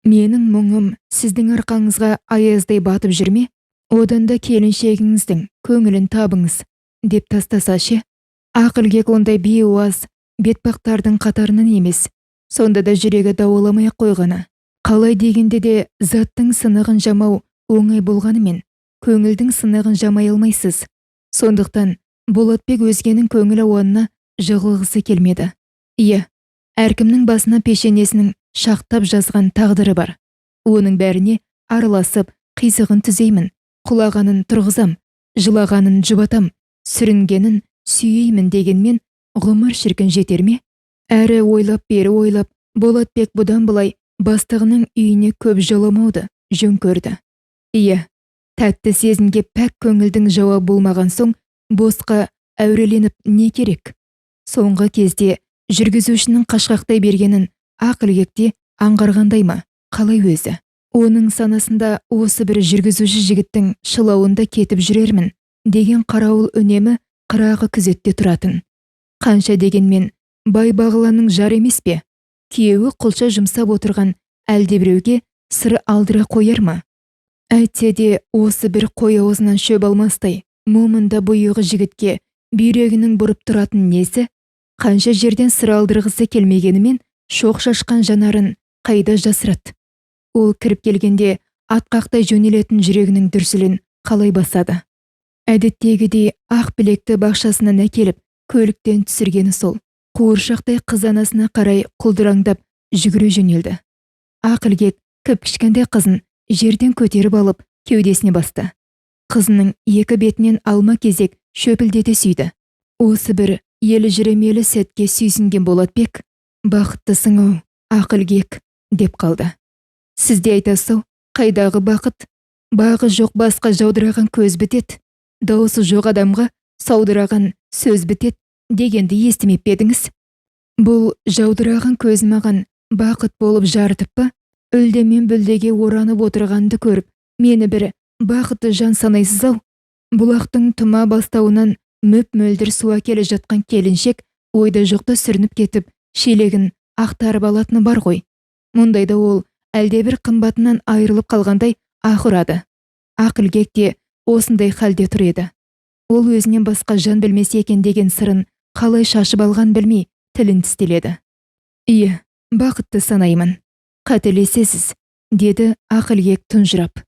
Менің мұңым сіздің арқаңызға аяздай батып жүрме? Одан да келіншегіңіздің көңілін табыңыз, деп тастаса ше? Ақылгек ондай бейуаз бетпақтардың қатарынан емес. Сонда да жүрегі дауаламай қойғаны. Қалай дегенде де заттың сынығын жамау оңай болғанымен, көңілдің сынығын жамай алмайсыз. Сондықтан Болатбек өзгенің көңіл ауанына жығылғысы келмеді. Иә, әркімнің басына пешенесінің шақтап жазған тағдыры бар. Оның бәріне араласып, қисығын түзеймін, құлағанын тұрғызам, жылағанын жұбатам, сүрінгенін сүйеймін дегенмен ғұмыр шіркін жетер ме? Әрі ойлап бері ойлап, Болатбек бұдан былай бастығының үйіне көп жоламауды жөн көрді. Иә, тәтті сезімге пәк көңілдің жауабы болмаған соң, босқа әуреленіп не керек? Соңғы кезде жүргізушінің қашқақтай бергенін Ақылгекте аңғарғандай ма? Қалай өзі? Оның санасында осы бір жүргізуші жігіттің шылауында кетіп жүрермін деген қарауыл үнемі қырағы күзетте тұратын. Қанша дегенмен бай бағланның жар емес пе? Күйеуі құлша жұмсап отырған әлдебіреуге сыр алдыра қояр ма? Әйтсе де осы бір қой аузынан шөп алмастай момында бұйығы жігітке бүйрегінің бұрып тұратын несі? Қанша жерден сыр алдырғысы келмегенімен шоқ шашқан жанарын қайда жасырады? Ол кіріп келгенде атқақтай жөнелетін жүрегінің дүрсілін қалай басады? Әдеттегідей ақ білекті бақшасынан әкеліп көліктен түсіргені сол. Қуыршақтай қыз анасына қарай құлдыраңдап жүгіре жөнелді. Ақылгек кіп-кішкентай қызын жерден көтеріп алып кеудесіне басты. Қызының екі бетінен алма-кезек шөпілдете сүйді. Осы бір елі жүремелі сәтке сүйсінген Болатбек, бақыттысың-ау, Ақылгек, деп қалды. Сізде айтасыз, қайдағы бақыт? Бағы жоқ басқа жаудыраған көз бітет, дауысы жоқ адамға саудыраған сөз бітет дегенді естімеп едіңіз? Бұл жаудыраған көз маған бақыт болып жарытып па? Үлдемен бүлдеге оранып отырғанды көріп, мені бір бақытты жан санайсыз-ау? Бұлақтың тұма бастауынан мөп-мөлдір су әкеле жатқан келіншек ойда жоқта сүрініп кетіп, шелегін ақтарып алатыны бар ғой. Мұндайда ол әлдебір қымбатынан айырылып қалғандай аһ ұрады. Ақылгек те осындай халде тұр еді. Ол өзінен басқа жан білмесе екен деген сырын қалай шашып алған білмей тілін тістеледі. Иә, бақытты санаймын. Қателесесіз, деді Ақылгек тұнжырап.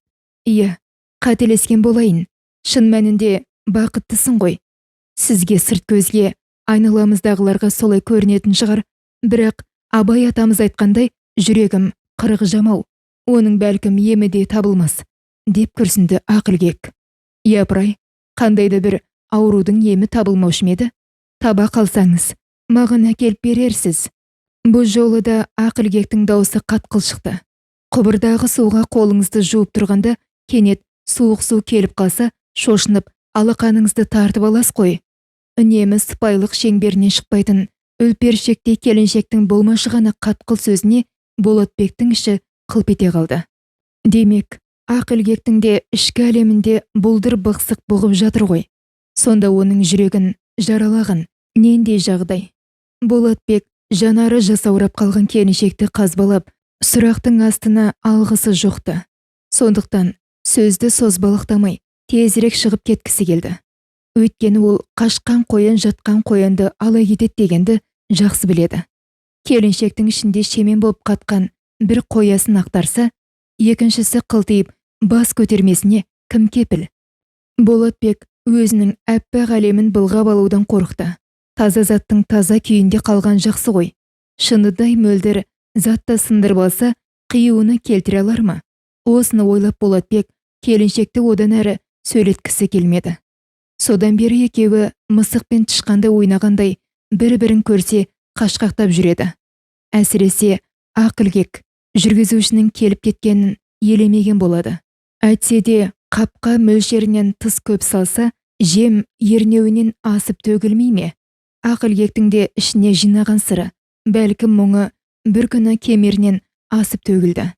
Иә, қателескен болайын. Шын мәнінде бақыттысың ғой. Сізге сырт көзге айналамыздағыларға солай көрінетін шығар, бірақ Абай атамыз айтқандай, жүрегім қырық жамау, оның бәлкім емі де табылмас, деп күрсінді Ақылгек. Япырай, қандайда бір аурудың емі табылмаушы ма еді? Таба қалсаңыз, маған әкеліп берерсіз. Бұл жолы да Ақылгектің даусы қатқыл шықты. Құбырдағы суға қолыңызды жуып тұрғанда, кенет суық су келіп қалса, шошынып, алақаныңызды тартып алас қой. Үнемі сыпайылық шеңберінен шықпайтын үлпершектей келіншектің болмашы ғана қатқыл сөзіне Болатбектің іші қылп ете қалды. Демек, Ақылгектің де ішкі әлемінде бұлдыр бықсық бұғып жатыр ғой. Сонда оның жүрегін жаралаған нендей жағдай? Болатбек жанары жасаурап қалған келіншекті қазбалап, сұрақтың астына алғысы жоқты. Сондықтан сөзді созбалақтамай тезірек шығып кеткісі келді. Өйткені ол қашқан қоян жатқан қоянды ала кетет дегенді жақсы біледі. Келіншектің ішінде шемен болып қатқан бір қоясын ақтарса, екіншісі қылтиып бас көтермесіне кім кепіл? Болатбек өзінің әппақ әлемін былғап алудан қорықты. Таза заттың таза күйінде қалған жақсы ғой. Шыныдай мөлдір затта сындырып алса, қиюыны келтіре алар ма? Осыны ойлап Болатбек келіншекті одан әрі сөйлеткісі келмеді. Содан бері екеуі мысық пен тышқанды ойнағандай бір-бірін көрсе қашқақтап жүреді. Әсіресе Ақылгек жүргізушінің келіп кеткенін елемеген болады. Әйтсе де Қапқа мөлшерінен тыс көп салса, жем ернеуінен асып төгілмей ме? Ақылгектің де ішіне жинаған сыры, бәлкім мұңы бір күні кемерінен асып төгілді.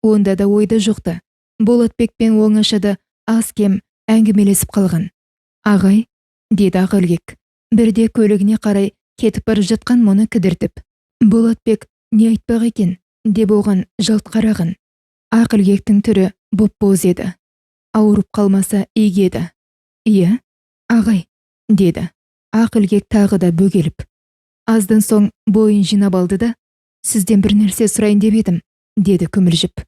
Онда да ойда жоқты. Болатбекпен оңашада аз-кем әңгімелесіп қалған. «Ағай», деді Ақылгек, бірде көлігіне қарай кетіп бара жатқан мұны кідіртіп. Болатбек не айтпақ екен деп оған жалт қараған. Ақылгектің түрі боп-боз еді. Ауырып қалмаса игі еді. «Иә, ағай», деді. Ақылгек тағы да бөгеліп. Аздан соң бойын жинап алды да: «Сізден бір нәрсе сұрайын деп едім», деді күмілжіп.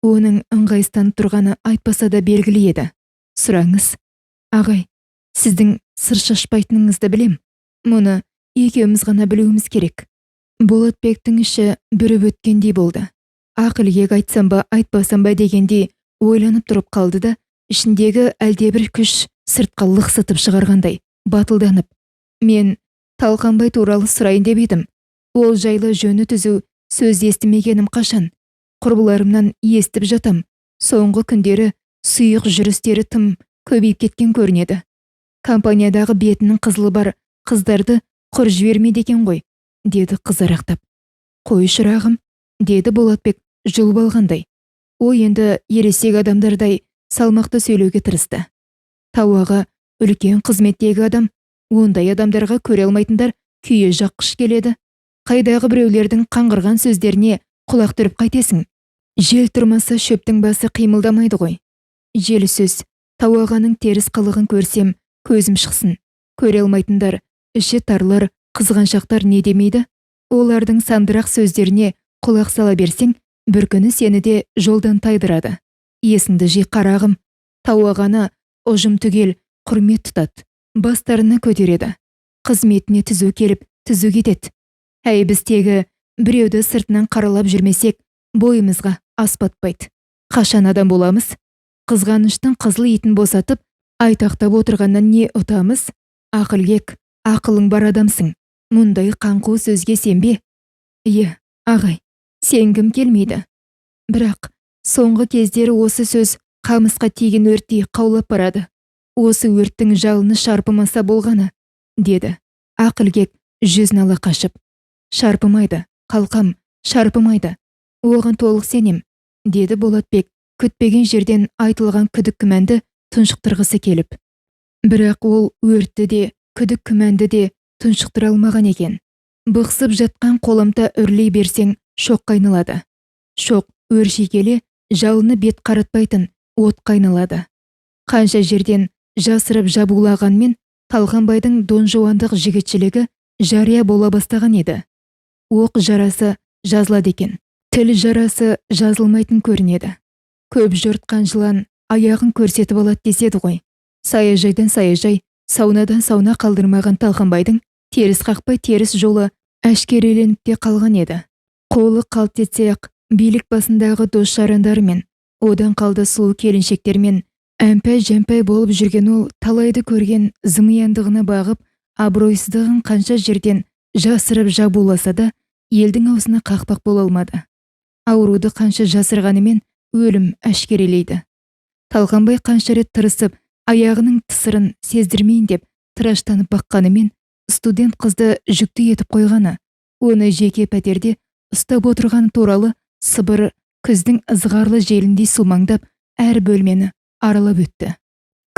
Оның ыңғайсызданып тұрғаны айтпаса да белгілі еді. «Сұраңыз». «Ағай, сіздің сыр шашпайтыныңызды білем. Мұны екеуміз ғана білуіміз керек». Болатбектің іші бүріп өткендей болды. Ақылгек айтсам ба айтпасам ба дегендей ойланып тұрып қалды да, ішіндегі әлдебір күш сыртқа лықсытып шығарғандай батылданып: «Мен Талқанбай туралы сұрайын деп едім. Ол жайлы жөні түзу сөз естімегенім қашан. Құрбыларымнан естіп жатам. Соңғы күндері сұйық жүрістері тым көбейіп кеткен көрінеді. Компаниядағы бетінің қызылы бар қыздарды құр жібермейді екен ғой», деді қызарақтап. «Қой шырағым», деді Болатбек жұлып алғандай. О енді ересек адамдардай салмақты сөйлеуге тырысты. «Тауаға үлкен қызметтегі адам, ондай адамдарға көре алмайтындар күйе жаққыш келеді. Қайдағы біреулердің қаңғырған сөздеріне құлақ түріп қайтесің? Жел тұрмаса шөптің басы қимылдамайды ғой. Жел сөз, Тауағаның теріс қылығын көрсем көзім шықсын. Көре алмайтындар, іші тарлар, қызғаншақтар не демейді? Олардың сандырақ сөздеріне құлақ сала берсең, бір күні сені де жолдан тайдырады. Есіңді жи қарағым. Тауағаны ұжым түгел құрмет тұтады, бастарына көтереді. Қызметіне түзу келіп, түзу кетеді. Әй, біз тегі біреуді сыртынан қаралап жүрмесек, бойымызға ас батпайды. Қашан адам боламыз? Қызғаныштың қызыл етін босатып, айтақтап отырғаннан не ұтамыз? Ақылгек, ақылың бар адамсың. Мұндай қаңқу сөзге сенбе». «Иә, ағай, сенгім келмейді. Бірақ соңғы кездері осы сөз қамысқа тиген өрттей қаулап барады. Осы өрттің жалыны шарпымаса болғаны», деді. Ақылгек жүзін ала қашып: «Шарпымайды, қалқам, шарпымайды. Оған толық сенем», деді Болатбек күтпеген жерден айтылған күдік күмәнді тұншықтырғысы келіп. Бірақ ол өртті де, күдік күмәнді де тұншықтыра алмаған екен. Бықсып жатқан қолымта үрлей берсең шоққа айналады. Шоқ өрши келе жалыны бет қаратпайтын отқа айналады. Қанша жерден жасырып жабулағанмен Талқанбайдың донжуандық жігітшілігі жария бола бастаған еді. Оқ жарасы жазылады екен, тіл жарасы жазылмайтын көрінеді. Көп жұртқан жылан аяғын көрсетіп алады деседі ғой. Саяжайдан саяжай, саунадан сауна қалдырмаған Талқанбайдың теріс қақпай теріс жолы әшкереленіп те қалған еді. Қолы қалт етсе-ақ билік басындағы дос-жарандарымен, одан қалды сұлу келіншектермен әмпәй-жәмпәй болып жүрген ол талайды көрген зымияндығына бағып, абыройсыздығын қанша жерден жасырып жабуласа да, елдің аузына қақпақ бола алмады. Ауруды қанша жасырғанымен өлім әшкерелейді. Талқанбай қанша рет тырысып, аяғының тысырын сездірмейін деп тыраштанып баққанымен, студент қызды жүкті етіп қойғаны, оны жеке пәтерде ұстап отырған туралы сыбыр күздің ызғарлы желіндей сумаңдап әр бөлмені аралап өтті.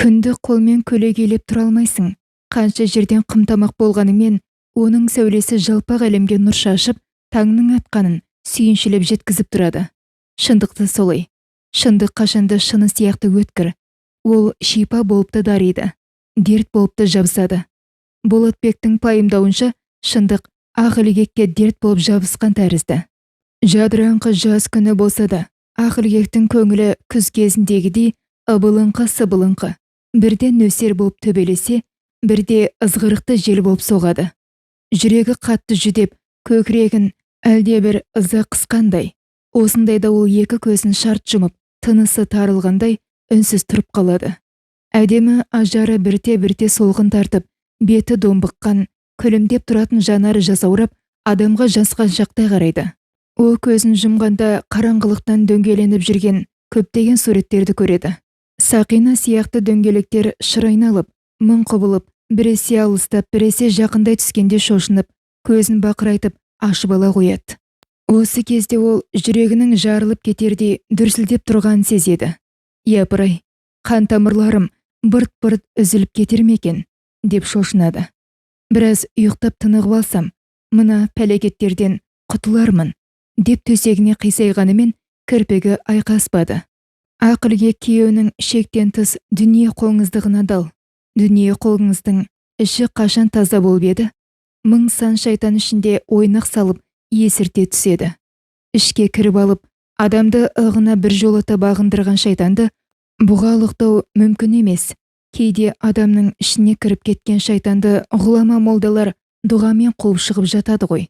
Күнді қолмен көлегейлеп тұра алмайсың. Қанша жерден қымтамақ болғанымен, оның сәулесі жалпақ әлемге нұр шашып, таңның атқанын сүйіншілеп жеткізіп тұрады. Шындықты солай. Шындық қашанды шыны сияқты өткір. Ол шипа болыпты дариды, дерт болыпты жабысады. Болатбектің пайымдауынша, шындық Ақылгекке дерт болып жабысқан тәрізді. Жадыраңқы жаз күні болса да, Ақылгектің көңілі күз кезіндегідей ыбылыңқы-сыбылыңқы, бірде нөсер болып төбелесе, бірде ызғырықты жел болып соғады. Жүрегі қатты жүдеп, көкірегін әлдебір ыза қысқандай. Осындайда ол екі көзін шарт жұмып, тынысы тарылғандай үнсіз тұрып қалады. Әдемі ажары бірте-бірте солғын тартып, беті домбыққан, күлімдеп тұратын жанары жасаурап, адамға жасқан жақтай қарайды. Ол көзін жұмғанда қараңғылықтан дөңгеленіп жүрген көптеген суреттерді көреді. Сақина сияқты дөңгелектер шыр айналып, мың құбылып, біресе алыстап, біресе жақындай түскенде шошынып, көзін бақырайтып, ашып ала қояды. Осы кезде ол жүрегінің жарылып кетердей дүрсілдеп тұрғанын сезеді. Япырай, қан тамырларым бырт-бырт үзіліп кетер ме екен, деп шошынады. Біраз ұйықтап тынығып алсам, мына пәлекеттерден құтылармын, деп төсегіне қисайғанымен кірпігі айқаспады. Ақылге күйеуінің шектен тыс дүние қоңыздығына дал. Дүние қоңыздың іші қашан таза болып еді? Мың сан шайтан ішінде ойнақ салып есірте түседі. Ішке кіріп алып, адамды ығына бір жолата бағындырған шайтанды бұғалықтау мүмкін емес. Кейде адамның ішіне кіріп кеткен шайтанды ғұлама молдалар дұғамен қуып шығып жатады ғой.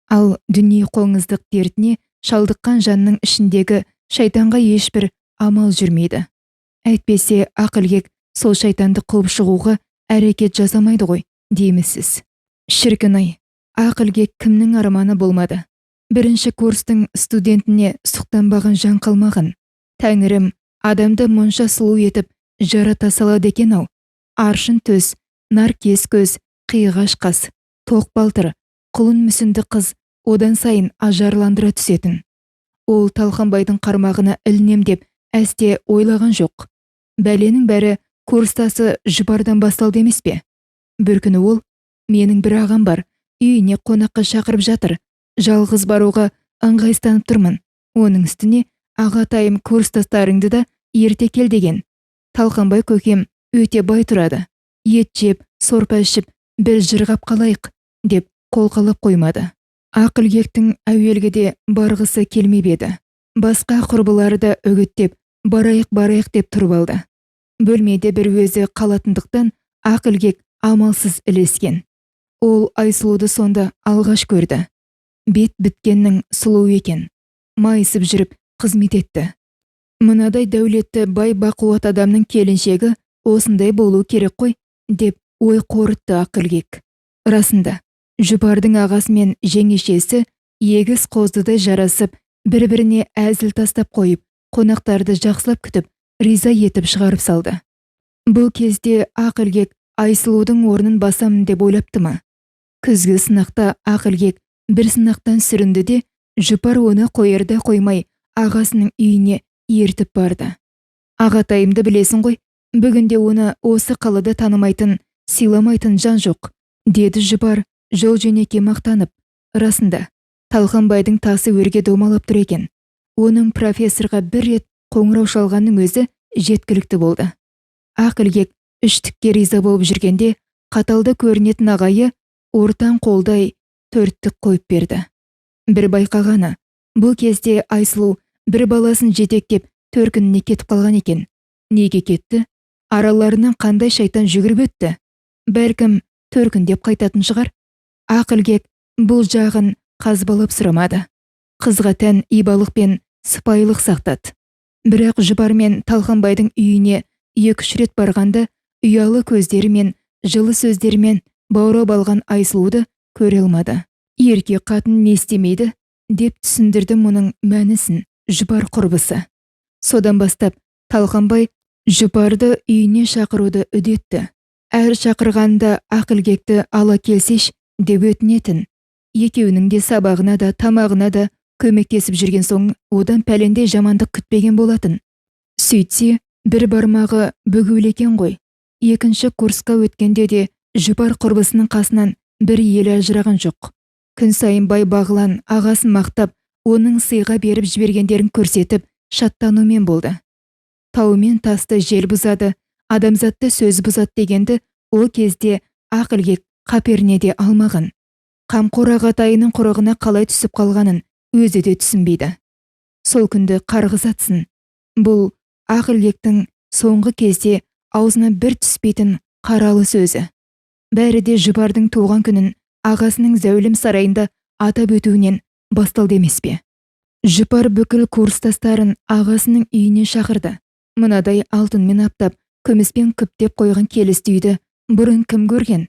Ал дүние қоңыздық дертіне шалдыққан жанның ішіндегі шайтанға ешбір амал жүрмейді. Әйтпесе ақылгек сол шайтанды қуып шығуға әрекет жасамайды ғой, деймісіз. Шіркін-ай, ақылгек кімнің арманы болмады? Бірінші курстың студентіне сұқтанбаған жан қалмаған. Тәңірім адамды мұнша сұлу етіп жарата салады екен-ау. Аршын төс, наркес көз, қиғаш қас, тоқ балтыр, құлын мүсінді қыз одан сайын ажарландыра түсетін. Ол Талқанбайдың қармағына ілінем деп әсте ойлаған жоқ. Бәленің бәрі курстасы Жұпардан басталды емес пе? Бір күні ол, менің бір ағам бар, үйіне қонаққа шақырып жатыр. Жалғыз баруға ыңғайстанып тұрмын. Оның үстіне ағатайым курстастарыңды да ерте кел деген. Талқанбай көкем өте бай тұрады. Ет жеп, сорпа ішіп, біз жырғап қалайық, деп қолқалап қоймады. Ақылгектің әуелгіде барғысы келмеп еді. Басқа құрбылары да үгіттеп, барайық деп тұрып алды. Бөлмеде бір өзі қалатындықтан ақылгек амалсыз ілескен. Ол Айсұлуды сонда алғаш көрді. Бет біткеннің сұлу екен. Майысып жүріп қызмет етті. Мынадай дәулетті бай бақуат адамның келіншегі осындай болу керек қой, деп ой қорытты ақылгек. Расында, Жұпардың ағасы мен жеңешесі егіз қоздыдай жарасып, бір-біріне әзіл тастап қойып, қонақтарды жақсылап күтіп, риза етіп шығарып салды. Бұл кезде ақылгек Айсұлудың орнын басамын деп ойлапты ма? Күзгі сынақта ақылгек бір сынақтан сүрінді де, Жұпар оны қойырда қоймай ағасының үйіне ертіп барды. Ағатайымды білесің ғой, бүгінде оны осы қалада танымайтын, сыйламайтын жан жоқ, деді Жұпар жол жөнекей мақтанып. Расында, Талқанбайдың тасы өрге домалап тұр екен. Оның профессорға бір рет қоңырау шалғанның өзі жеткілікті болды. Ақылгек үштікке риза болып жүргенде, қаталды көрінетін ағайы ортан қолдай төрттік қойып берді. Бір байқағаны, бұл кезде Айсұлу бір баласын жетектеп төркініне кетіп қалған екен. Неге кетті? Араларынан қандай шайтан жүгіріп өтті? Бәлкім төркіндеп қайтатын шығар. Ақылгек бұл жағын қазбалап сұрамады. Қызға тән ибалық пен сыпайылық сақтады. Бірақ Жұпар мен Талқанбайдың үйіне 2-3 рет барғанда ұялы көздерімен, жылы сөздерімен баурап алған Айсұлуды көре алмады. Ерке қатын не істемейді, деп түсіндірді мұның мәнісін Жұпар құрбысы. Содан бастап Талқанбай Жұпарды үйіне шақыруды үдетті. Әр шақырғанда ақылгекті ала келсеш деп өтінетін. Екеуінің де сабағына да тамағына да көмектесіп жүрген соң одан пәлендей жамандық күтпеген болатын. Сөйтсе, бір бармағы бөгеулекен ғой. Екінші курсқа өткенде де Жұпар құрбысының қасынан бір елі ажыраған жоқ. Күн сайын бай бағлан ағасын мақтап, оның сыйға беріп жібергендерін көрсетіп, шаттанумен болды. Тау мен тасты жел бұзады, адамзатты сөз бұзады дегенді ол кезде ақылгек қаперіне де алмаған. Қамқор ағатайының құрығына қалай түсіп қалғанын өзі де түсінбейді. Сол күнді қарғызатсын. Бұл ақылгектің соңғы кезде аузына бір түспейтін қаралы сөзі. Бәрі де Жұпардың туған күнін ағасының зәулім сарайында атап өтуінен басталды емес пе? Жұпар бүкіл курстастарын ағасының үйіне шақырды. Мынадай алтынмен аптап, күміспен күптеп қойған келісті үйді бұрын кім көрген?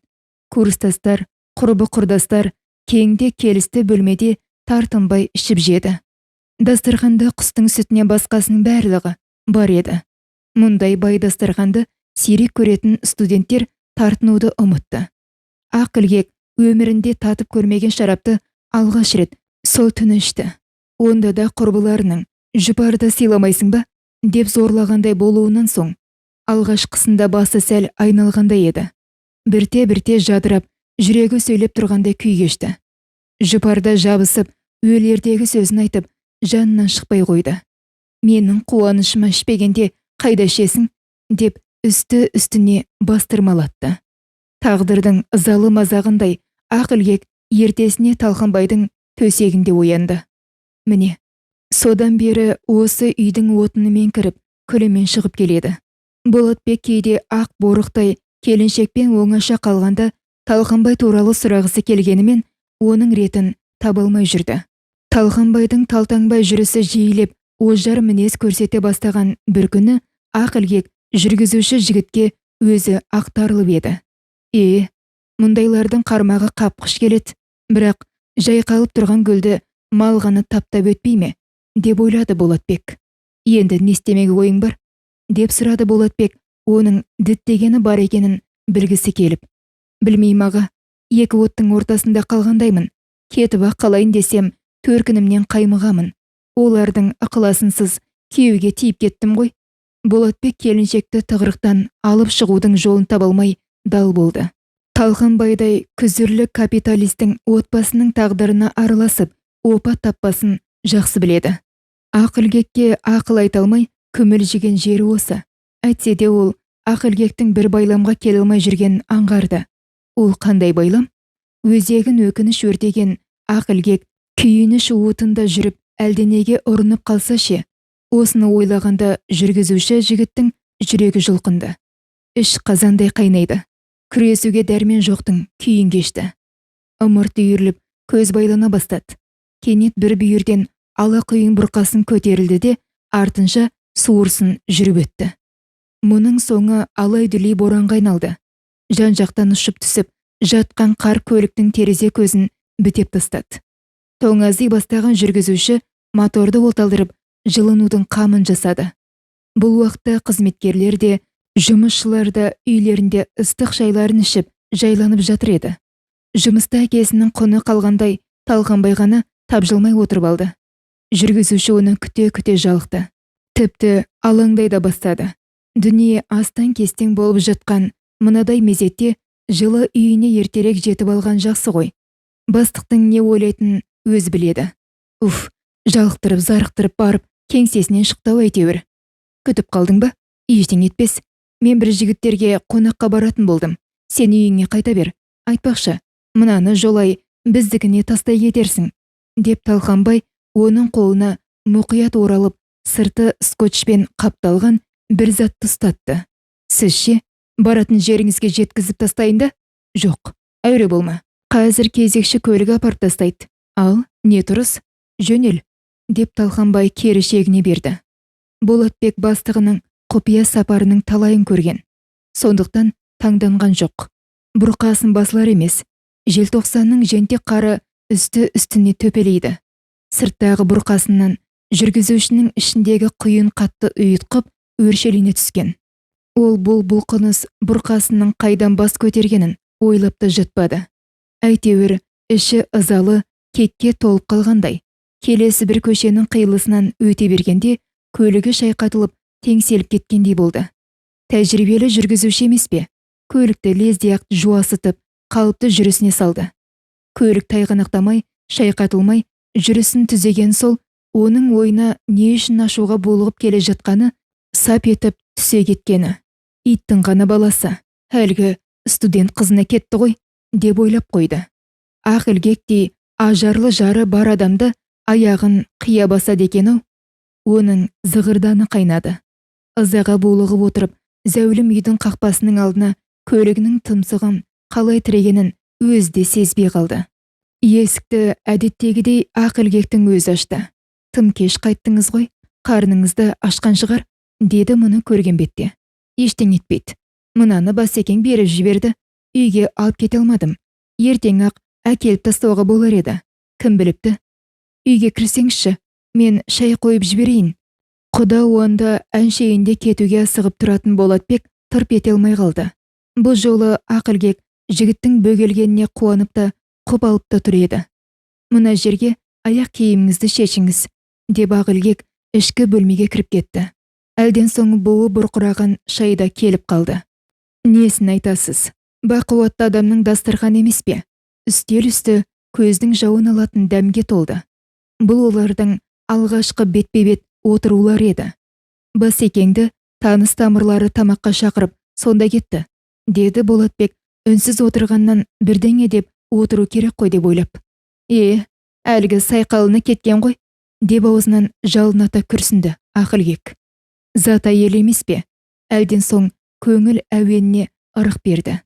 Курстастар, құрбы құрдастар кеңде келісті бөлмеде тартынбай ішіп жеді. Дастарханда құстың сүтіне басқасының барлығы бар еді. Мұндай бай дастарханды сирек көретін студенттер тартынуды ұмытты. Ақ ілгек өмірінде татып көрмеген шарапты алғаш рет сол түні ішті. Онда да құрбыларының «Жұпарды сыйламайсың ба?» деп зорлағандай болуынан соң, алғашқысында басы сәл айналғандай еді. Бірте-бірте жадырап, жүрегі сөйлеп тұрғандай күй кешті. Жұпарда жабысып, өлердегі сөзін айтып, жанынан шықпай қойды. «Менің қуанышыма ішпегенде қайда ішесің?» деп үсті-үстіне бастырмалатты. Тағдырдың ызалы мазағындай ақ ілгек ертесіне Талқанбайдың төсегінде оянды. Міне, содан бері осы үйдің отынымен кіріп, күлімен шығып келеді. Болатбек кейде ақ борықтай келіншекпен оңаша қалғанда Талқанбай туралы сұрағысы келгенімен, оның ретін табылмай жүрді. Талқанбайдың талтаңбай жүрісі жиілеп, ожар мінез көрсете бастаған бір күні ақ ілгек жүргізуші жігітке өзі ақтарылып еді. Мұндайлардың қармағы қапқыш келеді, бірақ жайқалып тұрған гүлді малғаны таптап өтпей ме? Деп ойлады Болатбек. «Енді не істемек ойың бар?» деп сұрады Болатбек, оның діттегені бар екенін білгісі келіп. «Білмеймін аға, екі оттың ортасында қалғандаймын. Кетіп-ақ қалайын десем, төркінімнен қаймығамын. Олардың ықыласынсыз күйеуге тиіп кеттім ғой». Болатбек келіншекті тығырықтан алып шығудың жолын таба алмай дал болды. Талқанбайдай күзірлі капиталистің отбасының тағдырына араласып, опа таппасын жақсы біледі. Ақ ілгекке ақыл айта алмай күмілжіген жері осы. Әйтсе де ол ақ ілгектің бір байламға келе алмай жүрген аңғарды. Ол қандай байлам? Өзегін өкініш өртеген ақ ілгек күйініш уытында жүріп әлденеге ұрынып қалса ше? Осыны ойлағанда жүргізуші жігіттің жүрегі жұлқынды. Іш қазандай қайнайды. Күресуге дәрмен жоқтың күйін кешті. Ымырт үйіріліп, көз байлана бастады. Кенет бір бүйірден ала құйын бұрқасын көтерілді де, артынша суырсын жүріп өтті. Мұның соңы алай-дүлей боранға айналды. Жан-жақтан ұшып түсіп, жатқан қар көліктің терезе көзін бітеп тастады. Тоңази бастаған жүргізуші моторды оталдырып, жылынудың қамын жасады. Бұл уақытта қызметкерлер де, жұмысшылар да үйлерінде ыстық шайларын ішіп, жайланып жатыр еді. Жұмыста әкесінің құны қалғандай Талқанбай ғана тапжылмай отырып алды. Жүргізуші оны күте-күте жалықты. Тіпті алаңдай да бастады. Дүние астан-кестен болып жатқан мынадай мезетте жылы үйіне ертерек жетіп алған жақсы ғой. Бастықтың не ойлайтынын өз біледі. Жалықтырып, зарықтырып барып, кеңсесінен шықтау әйтеуір. Күтіп қалдың ба? Ештеңе етпес. Мен бір жігіттерге қонаққа баратын болдым. Сен үйіңе қайта бер. Айтпақшы, мынаны жолай біздікіне тастай кетерсің. Деп Талқанбай оның қолына мұқият оралып, сырты скотчпен қапталған бір затты ұстатты. Сіз ше, баратын жеріңізге жеткізіп тастайында? Жоқ, әуре болма. Қазір кезекші көлік апарып тастайды. Ал, не тұрыс? Жөнел. Деп Талқанбай кері шегіне берді. Болатбек бастығының құпия сапарының талайын көрген. Сондықтан таңданған жоқ. Бұрқасын басылар емес. Желтоқсанның жентек қары үсті-үстіне төпелейді. Сырттағы бұрқасыннан жүргізушінің ішіндегі құйын қатты ұйытқып өршелене түскен. Ол бұл бұлқыныс бұрқасынның қайдан бас көтергенін ойлап та жатпады. Әйтеуір іші ызалы кекке толып қалғандай. Келесі бір көшенің қиылысынан өте бергенде көлігі шайқатылып теңселіп кеткендей болды. Тәжірибелі жүргізуші емес пе? Көлікті лезде-ақ жуасытып, қалыпты жүрісіне салды. Көлік тайғанақтамай, шайқатылмай, жүрісін түзеген сол, оның ойына не үшін ашуға булығып келе жатқаны, сап етіп түсе кеткені. Иттің ғана баласы, әлгі студент қызына кетті ғой, деп ойлап қойды. Ақ ілгектей ажарлы жары бар адамды аяғын қия басады екен-ау. Оның зығырданы қайнады. Ызаға булығып отырып, зәулім үйдің қақпасының алдына көлігінің тұмсығын қалай тірегенін өзі де сезбей қалды. Есікті әдеттегідей ақ ілгектің өзі ашты. Тым кеш қайттыңыз ғой, қарныңызды ашқан шығар, деді мұны көрген бетте. Ештеңе етпейді. Мынаны Басекең беріп жіберді. Үйге алып кете алмадым. Ертең ақ әкеліп тастауға болар еді. Кім біліпті? Үйге кірсеңізші, мен шай қойып жіберейін. Құда онда әншейінде кетуге асығып тұратын Болатбек тырп ете алмай қалды. Бұл жолы Ақылбек жігіттің бөгелгеніне қуанып та құп алып та тұр еді. Мына жерге аяқ киіміңізді шешіңіз, деп Ақылбек ішкі бөлмеге кіріп кетті. Әлден соң буы бұрқыраған шайда келіп қалды. Несін айтасыз? Бақуатты адамның дастархан емес пе? Үстел үсті көздің жауын алатын дәмге толды. Бұл олардың алғашқы бетпе-бет отырулар еді. Басекеңді таныс тамырлары тамаққа шақырып, сонда кетті, деді Болатбек үнсіз отырғаннан бірдеңе деп отыру керек қой деп ойлап. Әлгі сайқалыны кеткен ғой, деп аузынан жалын ата күрсінді Ақылбек. Зат әйел емес пе? Әлден соң көңіл әуеніне ырық берді.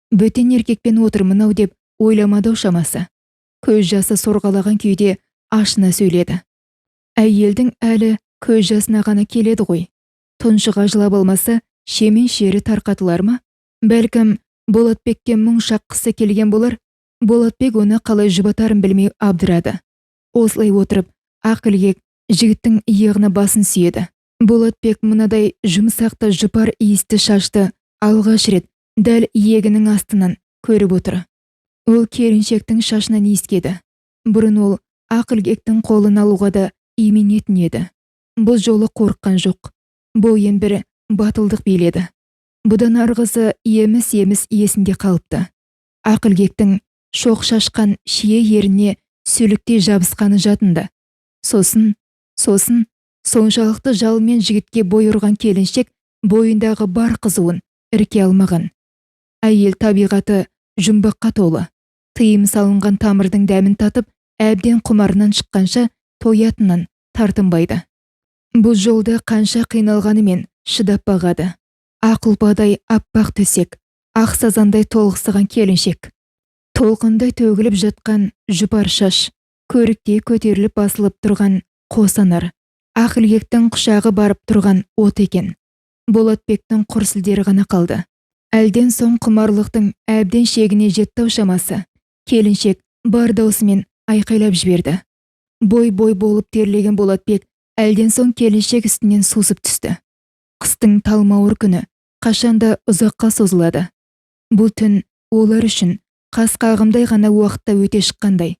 Бөтен еркекпен отырмын-ау деп ойламады шамасы. Көз жасы сорғалаған күйде ашына сөйледі. Әйелдің әлі көз жасына ғана келеді ғой. Тұншыға жылап алмаса, шемен шері тарқатылар ма? Бәлкім, Болатбекке мұң шаққысы келген болар. Болатбек оны қалай жұбатарын білмей абдырады. Осылай отырып, Ақылбек жігіттің иығына басын сүйеді. Болатбек мынадай жұмсақты жұпар иісті шашты алғаш рет дәл иегінің астынан көріп отыр. Ол келіншектің шашынан иіскеді. Бұрын ол Ақылбектің қолын алуға да именетін еді. Бұл жолы қорыққан жоқ. Бойын бір батылдық биледі. Бұдан арғысы еміс-еміс есінде қалыпты. Ақылбектің шоқ шашқан шие еріне сөліктей жабысқаны жадында. Сосын соншалықты жалмен жігітке бой ұрған келіншек бойындағы бар қызуын ірке алмаған. Әйел табиғаты жұмбаққа толы. Тыйым салынған тамырдың дәмін татып, әбден құмарынан шыққанша тоятыннан тартынбайды. Бұл жолда қанша қиналғанымен шыдап бағады. Ақұлпадай аппақ төсек, ақ сазандай толықсыған келіншек. Толқындай төгіліп жатқан жұпар шаш, көріктей көтеріліп басылып тұрған қосанар. Ақылбектің құшағы барып тұрған от екен. Болатбектің құрсылдері ғана қалды. Әлден соң құмарлықтың әбден шегіне жетті шамасы. Келіншек бар даусымен айқайлап жіберді. Бой-бой болып терлеген Болатбек әлден соң келіншек үстінен сусып түсті. Қыстың талмауыр күні қашанда ұзаққа созылады. Бұл түн олар үшін қас қағымдай ғана уақытта өте шыққандай.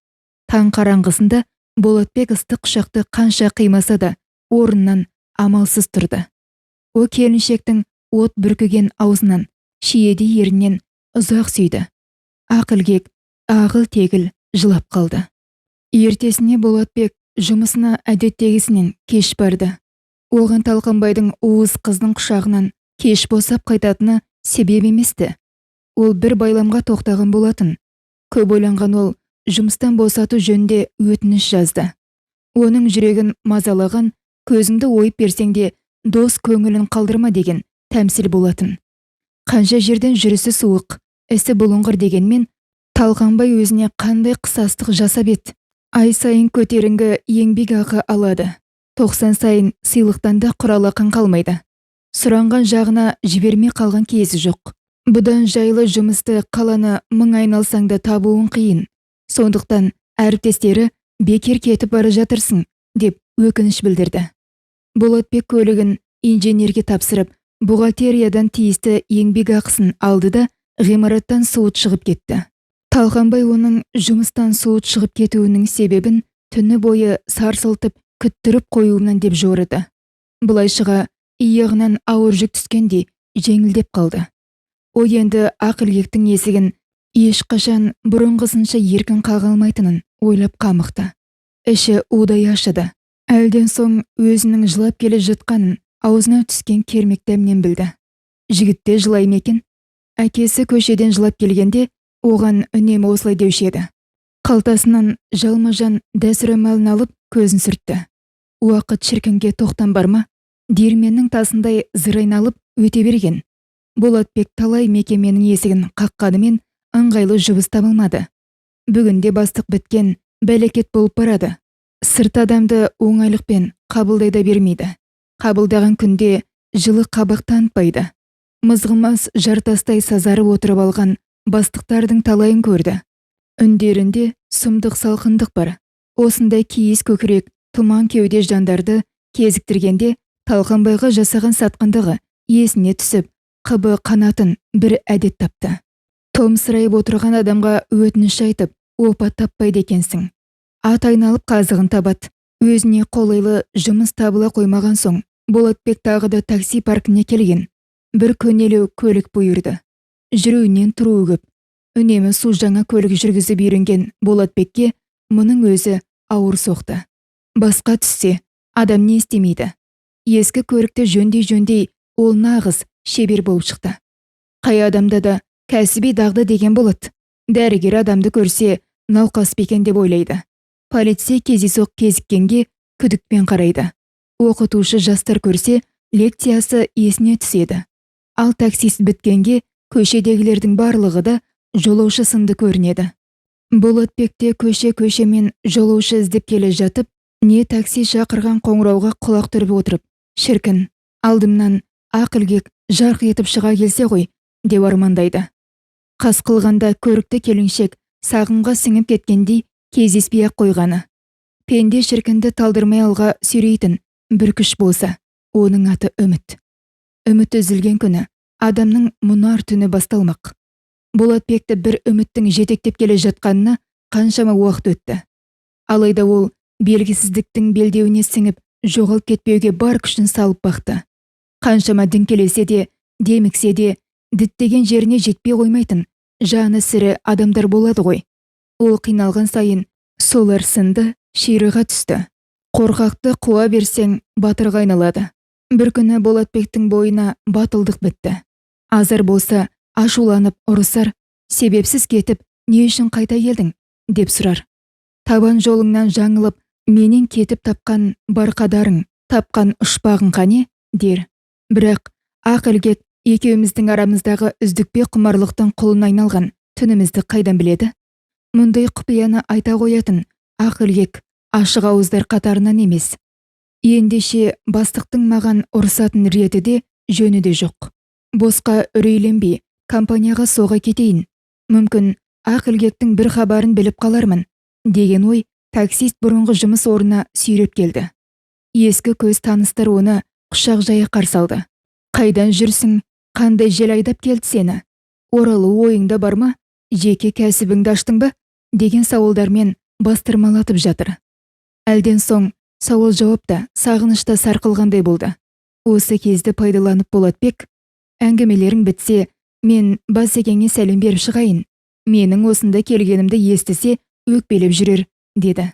Таң қараңғысында Болатбек ыстық құшақты қанша қимаса да орнынан амалсыз тұрды. О келіншектің от бүркіген аузынан, шиедей ерінен ұзақ сүйді. Ақылбек ағыл-тегіл жылап қалды. Ертесіне Болатбек жұмысына әдеттегісінен кеш барды. Оған Талқанбайдың уыз қыздың құшағынан кеш босап қайтатыны себеп еместі. Ол бір байламға тоқтаған болатын. Көп ойланған ол жұмыстан босату жөнінде өтініш жазды. Оның жүрегін мазалаған, көзіңді ойып берсеңде дос көңілін қалдырма деген тәмсіл болатын. Қанша жерден жүрісі суық, ісі бұлыңғыр дегенмен, Талқанбай өзіне қандай қысастық жасап еді. Ай сайын көтеріңгі еңбек ақы алады. 90 сайын сыйлықтан да құралақын қалмайды. Сұранған жағына жібермей қалған кезі жоқ. Бұдан жайлы жұмысты қаланы мың айналсаң да табуын қиын. Сондықтан әріптестері бекер кетіп бара жатырсың, деп өкініш білдірді. Болатбек көлігін инженерге тапсырып, бухгалтериядан тиісті еңбек ақысын алды да ғимараттан суыт шығып кетті. Талқанбай оның жұмыстан суыт шығып кетуінің себебін түні бойы сарсылтып күттіріп қоюынан деп жорыды. Бұлайшыға иығынан ауыр жүк түскендей жеңілдеп қалды. О енді Ақылбектің есігін ешқашан бұрынғысынша еркін қаға алмайтынын ойлап қамықты. Іші удай ашыды. Әлден соң өзінің жылап келе жатқанын аузына түскен кермек дәмнен білді. Жігітте жылай ма екен? Әкесі көшеден жылап келгенде оған үнемі осылай деуші еді. Қалтасынан жалма-жан дәсүрәмалын алып көзін сүртті. Уақыт шіркінге тоқтам бар ма? Диірменнің тасындай зырайналып өте берген. Болатбек талай мекеменің есігін қаққанымен ыңғайлы жұмыс табылмады. Бүгінде бастық біткен, бәлекет болып барады. Сырт адамды оңайлықпен қабылдай да бермейді. Қабылдаған күнде жылы қабақ танытпайды. Мызғымас жартастай сазарып отырып алған бастықтардың талайын көрді. Үндерінде сұмдық салқындық бар. Осындай киіз көкірек, тұман кеуде жандарды кезіктіргенде Талқанбайға жасаған сатқындығы есіне түсіп, қыбы қанатын бір әдет тапты. Томсырайып отырған адамға өтініш айтып, опа таппайды екенсің. Ат айналып қазығын табат. Өзіне қолайлы жұмыс табыла қоймаған соң, Болатбек тағы да такси паркіне келген. Бір көнелеу көлік бұйырды. Жүруінен тұруы көп. Үнемі су жаңа көлік жүргізіп үйренген Болатбекке мұның өзі ауыр соқты. Басқа түссе, адам не істемейді. Ескі көлікті жөндей ол нағыз шебер болып шықты. Қай адамда да кәсіби дағды деген болады. Дәрігер адамды көрсе, науқас бекен деп ойлайды. Полиция кездейсоқ кезіккенге күдікпен қарайды. Оқытушы жастар көрсе, лекциясы есіне түседі. Ал таксист біткенге көшедегілердің барлығы да жолаушы сынды көрінеді. Болатбекте көше-көшемен жолаушы іздеп келе жатып, не такси шақырған қоңырауға құлақ түріп отырып, шіркін, алдымнан ақ ілгек жарқ етіп шыға келсе ғой, деп армандайды. Қас қылғанда көрікті келіншек сағымға сіңіп кеткендей кездеспей-ақ қойғаны. Пенде шіркінді талдырмай алға сүйрейтін бір күш болса, оның аты үміт. Үміт үзілген күні адамның мұнар түні басталмақ. Болатбекті бір үміттің жетектеп келе жатқанына қаншама уақыт өтті. Алайда ол белгісіздіктің белдеуіне сіңіп, жоғалып кетпеуге бар күшін салып бақты. Қаншама діңкелесе де, деміксе де, діттеген жеріне жетпей қоймайтын жаны сірі адамдар болады ғой. Ол қиналған сайын солар сынды ширыға түсті. Қорқақты қуа берсең, батырға айналады. Бір күні Болатбектің бойына батылдық бітті. Азар болса, ашуланып ұрысар, себепсіз кетіп, не үшін қайта келдің, деп сұрар. Табан жолыңнан жаңылып, менен кетіп тапқан барқадарың, тапқан ұшпағың қане, дер. Бірақ ақ ілгек екеуміздің арамыздағы үздікпе құмарлықтың құлына айналған түнімізді қайдан біледі? Мұндай құпияны айта қоятын ақ ілгек ашық ауыздар қатарынан емес. Ендеше бастықтың маған ұрсатын реті де, жөні де жоқ. Босқа үрейленбей, компанияға соға кетейін. Мүмкін ақ ілгектің бір хабарын біліп қалармын, деген ой таксист бұрынғы жұмыс орнына сүйреп келді. Ескі көз таныстар оны құшақ жая қарсы алды. Қайдан жүрсің, қандай жел айдап келді сені? Оралу ойыңда бар ма? Жеке кәсібіңді аштың ба? Деген сауалдармен бастырмалатып жатыр. Әлден соң сауал жауапта сағынышта сарқылғандай болды. Осы кезді пайдаланып Болатбек, әңгімелерің бітсе, мен Басекеңе сәлем беріп шығайын. Менің осында келгенімді естісе, өкпелеп жүрер, деді.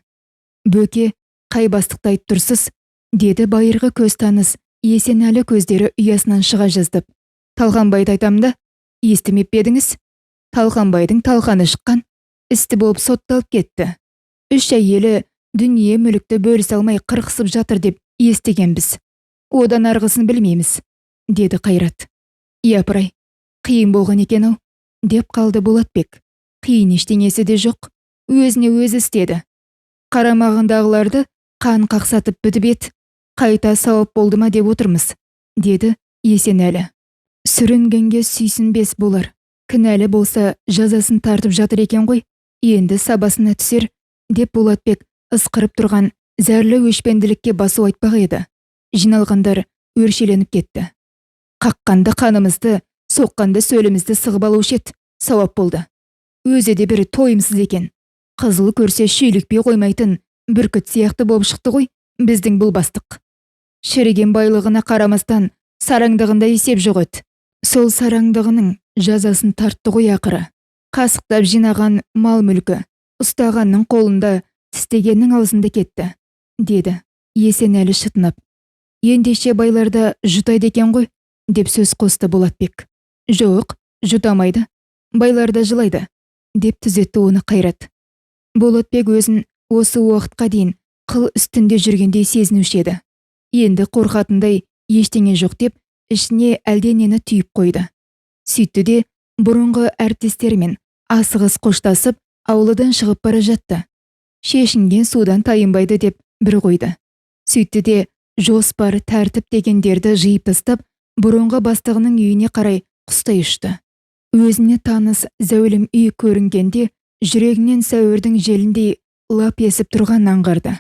Бөке, қай бастықты айтып тұрсыз? Деді байырғы көз таныс, Есенәлі көздері ұясынан шыға жаздып. Талқанбайды айтамда, естімеп едіңіз? Талқанбайдың талқаны шыққан, істі болып сотталып кетті. 3 әйелі дүние мүлікті бөлісе алмай қырқысып жатыр деп естігенбіз. Одан арғысын білмейміз, деді Қайрат. Япырай, қиын болған екен-ау, деп қалды Болатбек. Қиын ештеңесі де жоқ, өзіне өзі істеді. Қарамағындағыларды қан қақсатып бітіп ет, қайта сауап болды ма деп отырмыз, деді Есенәлі. Сүрінгенге сүйсінбес болар. Кінәлі болса жазасын тартып жатыр екен ғой, енді сабасына түсер, деп Болатбек ысқырып тұрған зәрлі өшпенділікке басу айтпақ еді. Жиналғандар өршеленіп кетті. Қаққанды қанымызды, соққанды сөлімізді сығып алушы еді, сауап болды. Өзі де бір тойымсыз екен. Қызыл көрсе шүйлікпей қоймайтын бүркіт сияқты болып шықты ғой біздің бұл бастық. Шіріген байлығына қарамастан сараңдығында есеп жоқ еді. Сол сараңдығының жазасын тартты ғой ақыры. Қасықтап жинаған мал мүлкі ұстағанның қолында, тістегеннің аузында кетті, деді Есенәлі шытынап. Ендеше байларда жұтайды екен ғой, деп сөз қосты Болатбек. Жоқ, жұтамайды, байларда жылайды, деп түзетті оны Қайрат. Болатбек өзін осы уақытқа дейін қыл үстінде жүргендей сезінуші еді. Енді қорқатындай ештеңе жоқ деп ішіне әлденені түйіп қойды. Сөйтті де бұрынғы әріптестерімен асығыс қоштасып ауладан шығып бара жатты. Шешінген судан тайынбайды деп бір қойды. Сөйтті де жоспар, тәртіп дегендерді жиып тастап, бұрынғы бастығының үйіне қарай құстай ұшты. Өзіне таныс зәулім үй көрінгенде жүрегінен сәуірдің желіндей лап есіп тұрған аңғарды.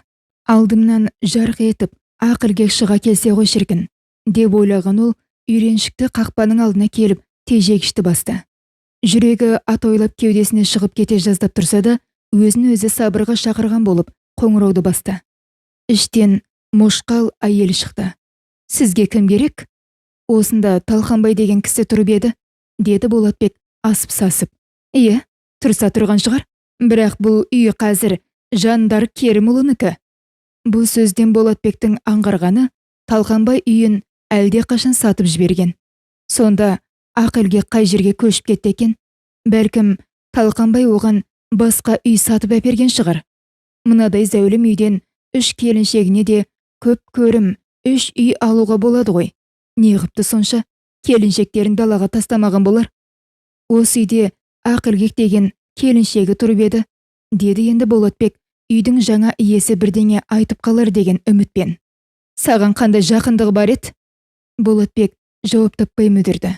Алдымнан жарқ етіп ақылгек шыға келсе ғой шіркін, деп ойлаған ол үйреншікті қақпаның алдына келіп тежегішті басты. Жүрегі атойлап кеудесіне шығып кете жаздап тұрса да, өзін өзі сабырға шақырған болып қоңырауды басты. Іштен мошқал әйел шықты. Сізге кім керек? Осында Талқанбай деген кісі тұрып еді, деді Болатбек асып-сасып. Иә, тұрса тұрған шығар, бірақ бұл үй қазір Жандар Керімұлынікі. Бұл сөзден Болатбектің аңғарғаны Талқанбай үйін әлде қашан сатып жіберген. Сонда ақылге қай жерге көшіп кетті екен? Бәлкім Талқанбай оған басқа үй сатып әперген шығар. Мынадай зәулім үйден 3 келіншегіне де көп көрім 3 үй алуға болады ғой. Неғыпты сонша келіншектерін далаға тастамаған болар. Осы үйде ақылгек деген келіншегі тұрып еді, деді енді Болатбек үйдің жаңа иесі бірдеңе айтып қалар деген үмітпен. Саған қандай жақындығы бар еді? Болатбек жауап таппай мүдірді.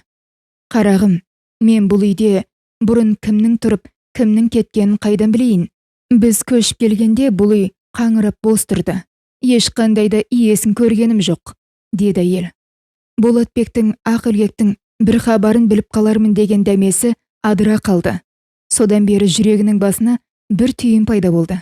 Қарағым, мен бұл үйде бұрын кімнің тұрып, кімнің кеткенін қайдан білейін? Біз көшіп келгенде бұл үй қаңырап бос тұрды. Ешқандай да иесін көргенім жоқ, деді әйел. Болатбектің ақылгектің бір хабарын біліп қалармын деген дәмесі адыра қалды. Содан бері жүрегінің басына бір түйін пайда болды.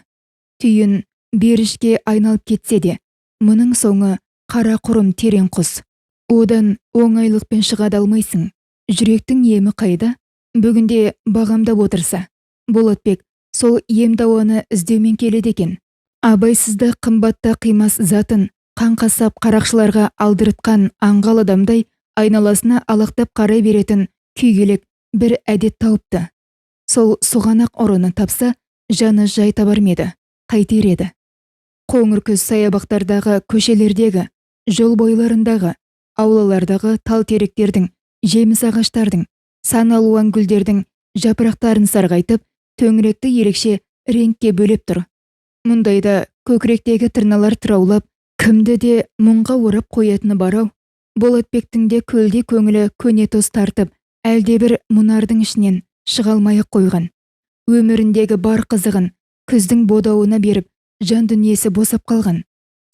Түйін берішке айналып кетсе де, мұның соңы қара құрым терең құс. Одан оңайлықпен шыға алмайсың. Жүректің емі қайда? Бүгінде бағамдап отырса, Болатбек сол ем дауаны іздеумен келеді екен. Абайсызда қымбатта қимас затын қаңқасап қарақшыларға алдыртқан аңғал адамдай айналасына алақтап қарай беретін күйгелек бір әдет тауыпты. Сол сұғанақ ұрыны тапса, жаны жай табар ма еді, қайтер еді. Қоңыр күз саябақтардағы, көшелердегі, жол бойларындағы, аулалардағы тал теректердің, жеміс ағаштардың, сан алуан гүлдердің жапырақтарын сарғайтып, төңіректі ерекше реңкке бөлеп тұр. Мұндайда көкіректегі тырналар тұраулап, кімді де мұңға орап қоятыны барау. Болатбектің де көлде көңілі көне тоз тартып, әлдебір мұнардың ішінен шыға алмай қойған. Өміріндегі бар қызығын күздің бодауына беріп, жан дүниесі босап қалған.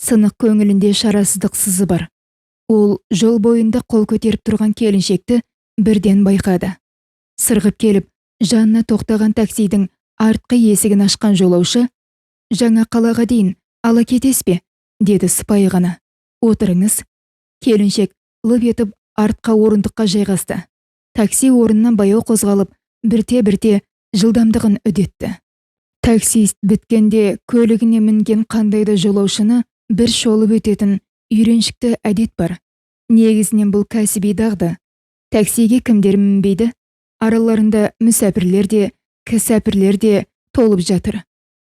Сынық көңілінде шарасыздық сызы бар. Ол жол бойында қол көтеріп тұрған келіншекті бірден байқады. Сырғып келіп, жанына тоқтаған таксидің артқы есігін ашқан жолаушы, «Жаңа қалаға дейін ала кетес бе?» деді сыпайы ғана. «Отырыңыз». Келіншек лып етіп артқа орындыққа жайғасты. Такси орнынан баяу қозғалып, бірте-бірте жылдамдығын үдетті. Таксист біткенде көлігіне мінген қандайды жолаушыны бір шолып өтетін үйреншікті әдет бар. Негізінен бұл кәсіби дағды. Таксиге кімдер мінбейді? Араларында мүсәпірлер де, кісәпірлер де толып жатыр.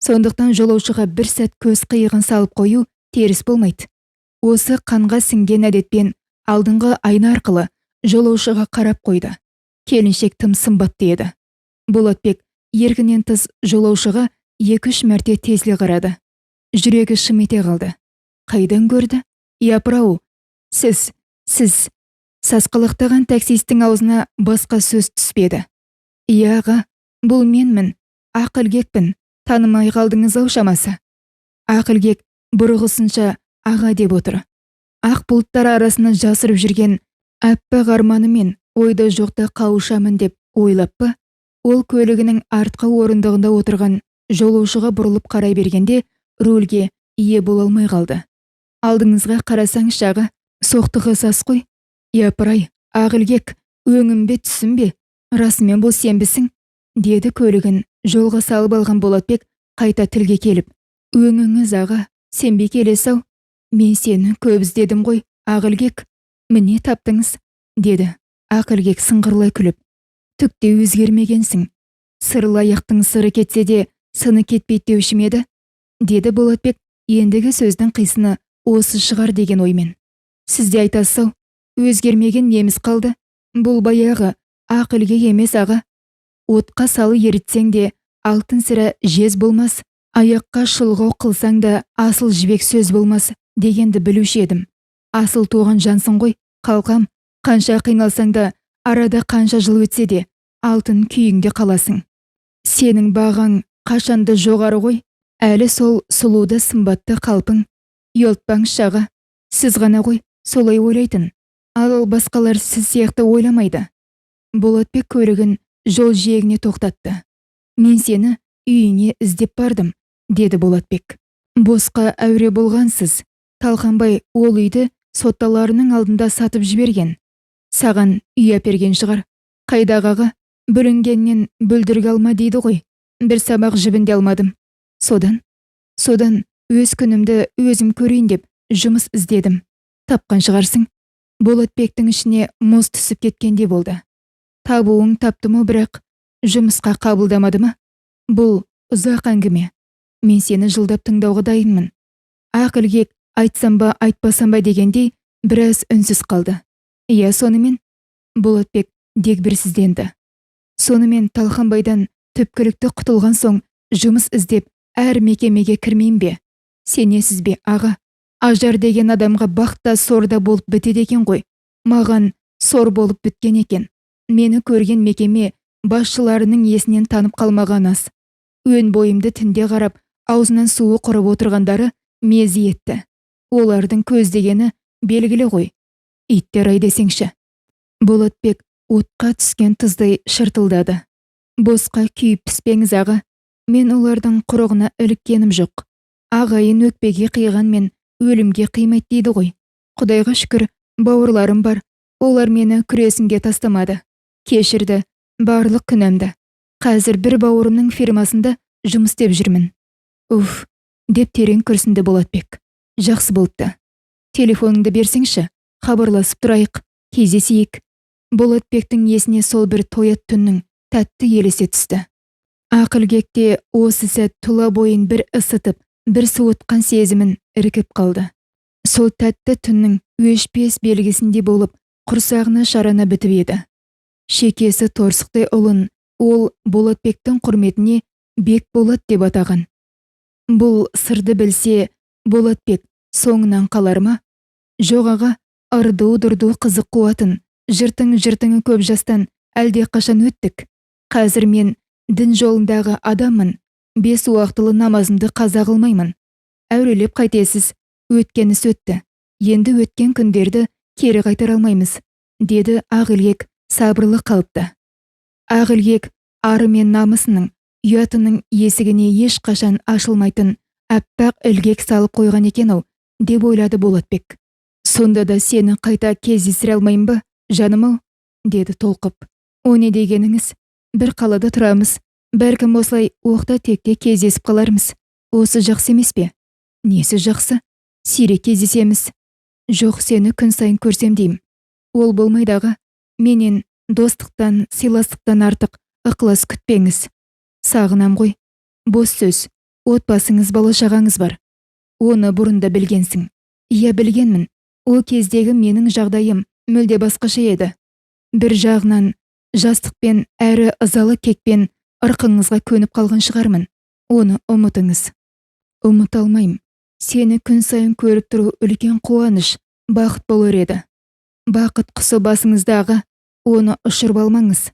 Сондықтан жолаушыға бір сәт көз қиығын салып қою теріс болмайды. Осы қанға сіңген әдетпен алдыңғы айна арқылы жолаушыға қарап қойды. Келіншек тым сымбатты еді. Болатбек еркінен тыс жолаушыға 2-3 мәрте тесіле қарады. Жүрегі шым ете қалды. Қайдан көрді? Япыр-ау, сіз... Сасқалақтаған таксистің аузына басқа сөз түспеді. «Иә аға, бұл менмін, ақылгекпін, танымай қалдыңыз-ау шамасы». Ақылгек бұрғысынша аға деп отыр. Ақ бұлттар арасына жасырып жүрген аппақ арманымен ойда жоқта қауышамын деп ойлап па? Ол көлігінің артқы орындығында отырған жолаушыға бұрылып қарай бергенде рөлге ие бола алмай қалды. «Алдыңызға қарасаң шаға, соқтығы сас қой». «Япыр-ай, Ақылгек, өңім бе түсім бе? Расымен бұл сенбісің?» деді көлігін жолға салып алған Болатбек қайта тілге келіп. «Өңіңіз аға, сенбей келесі-ау. Мен сені көп іздедім ғой, Ақылгек. Міне таптыңыз», деді Ақылгек сыңғырлай күліп. «Түкте өзгермегенсің. Сырлы аяқтың сыры кетсе де сыны кетпейді деуші ме еді?» деді Болатбек ендігі сөздің қисыны осы шығар деген оймен. «Сізде айтасыз-ау, өзгермеген неміз қалды. Бұл баяғы Ақылгек емес аға. Отқа салы ерітсең де алтын сірә жез болмас, аяққа шылғау қылсаң да асыл жібек сөз болмас дегенді білуші едім. Асыл туған жансың ғой, қалқам. Қанша қиналсаң да, арада қанша жыл өтсе де, алтын күйіңде қаласың. Сенің бағаң қашанды жоғары ғой, әлі сол сұлуды сымбатты қалпың. Ұялтпаңыз шаға, Сіз ғана ғой солай ойлайтын. Ал басқалар сіз сияқты ойламайды. Болатбек көлігін жол жиегіне тоқтатты. Мен сені үйіңе іздеп бардым, деді Болатбек. Босқа әуре болғансыз. Талқанбай ол үйді сотталарының алдында сатып жіберген. Саған үй әперген шығар. Қайдағаға бүлінгеннен бүлдіргі алма дейді ғой. Бір сабақ жібінде алмадым. Содан өз күнімді өзім көрейін деп жұмыс іздедім. Тапқан шығарсың. Болатбектің ішіне мұз түсіп кеткенде болды. Табуың тапты ма, бірақ жұмысқа қабылдамады ма? Бұл ұзақ әңгіме. Мен сені жылдап тыңдауға дайынмын. Ақылгек айтсам ба айтпасам ба дегендей біраз үнсіз қалды. Иә, сонымен? Болатбек дегбірсізденді. Сонымен Талқанбайдан түпкілікті құтылған соң жұмыс іздеп әр мекемеге кірмейін бе? Сенесіз бе, аға? Ажар деген адамға бақта сорда болып бітеді екен ғой. Маған сор болып біткен екен. Мені көрген мекеме басшыларының есінен танып қалмаған ас. Өн бойымды түнде қарап, аузынан суы құрып отырғандары мезі етті. Олардың көздегені белгілі ғой. Иттер ай десеңші. Болатбек отқа түскен тұздай шыртылдады. Босқа күйіп піспеңіз, аға. Мен олардың құрығына іліккенім жоқ. Ағайын өкпеге қиғанмен өлімге қимайды дейді ғой. Құдайға шүкір, бауырларым бар. Олар мені күресінге тастамады. Кешірді барлық күнәмді. Қазір бір бауырымның фирмасында жұмыс істеп жүрмін. Уф, деп терең күрсінді Болатбек. Жақсы болыпты. Телефоныңды берсеңші, хабарласып тұрайық, кездесейік. Болатбектің есіне сол бір тоят түннің тәтті елесе түсті. Ақылгекте осы сәт тұла бойын бір ысытып, бір суытқан сезімін іркіп қалды. Сол тәтті түннің өшпес белгісінде болып, құрсағына шарана бітіп еді. Шекесі торсықтай ұлын ол Болатбектің құрметіне Бек Болат деп атаған. Бұл сырды білсе, Болатбек соңынан қалар ма? Жоқ, аға, ырду-дырду қызық қуатын, жыртың-жыртыңы көп жастан әлде қашан өттік. Қазір мен дін жолындағы адаммын. 5 уақытылы намазымды қаза қылмаймын. Әурелеп қайтесіз, өткені өтті. Енді өткен күндерді кері қайтара алмаймыз, деді Ақылгек сабырлы қалыпта. Ақылгек ары мен намысының, ұятының есігіне ешқашан ашылмайтын әппақ ілгек салып қойған екен-ау, деп ойлады Болатбек. Сонда да сені қайта кездестіре алмайын ба, жаным-ау, деді толқып. О не дегеніңіз? Бір қалада тұрамыз. Бәлкім осылай оқта-текте кездесіп қалармыз. Осы жақсы емес пе? Несі жақсы? Сирек кездесеміз. Жоқ, сені күн сайын көрсем деймін. Ол болмайдағы. Менен достықтан, сыйластықтан артық ықылас күтпеңіз. Сағынам ғой. Бос сөз. Отбасыңыз, бала-шағаңыз бар. Оны бұрында білгенсің. Иә, білгенмін. Ол кездегі менің жағдайым мүлде басқаша еді. Бір жағынан жастықпен әрі ызалы кекпен ырқыңызға көніп қалған шығармын. Оны ұмытыңыз. Ұмыта алмайым. Сені күн сайын көріп тұру үлкен қуаныш, бақыт болар еді. Бақыт құсы басыңыздағы, оны ұшырып алмаңыз.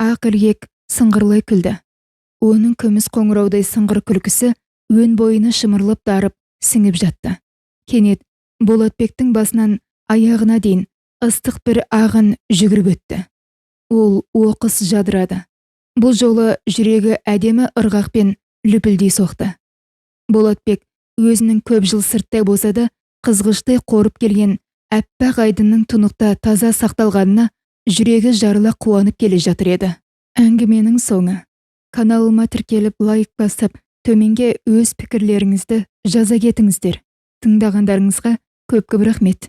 Ақылгек сыңғырлай күлді. Оның күміс қоңыраудай сыңғыр күлкісі өн бойына шымырлап дарып сіңіп жатты. Кенет Болатбектің басынан аяғына дейін ыстық бір ағын жүгіріп өтті. Ол оқыс жадырады. Бұл жолы жүрегі әдемі ырғақпен лүпілдей соқты. Болатбек өзінің көп жыл сырттай болса да қызғыштай қорып келген әппақ айдынның тұнықта таза сақталғанына жүрегі жарыла қуанып келе жатыр еді. Әңгіменің соңы. Каналыма тіркеліп лайк басып, төменге өз пікірлеріңізді жаза кетіңіздер. Тыңдағандарыңызға көп-көп рахмет.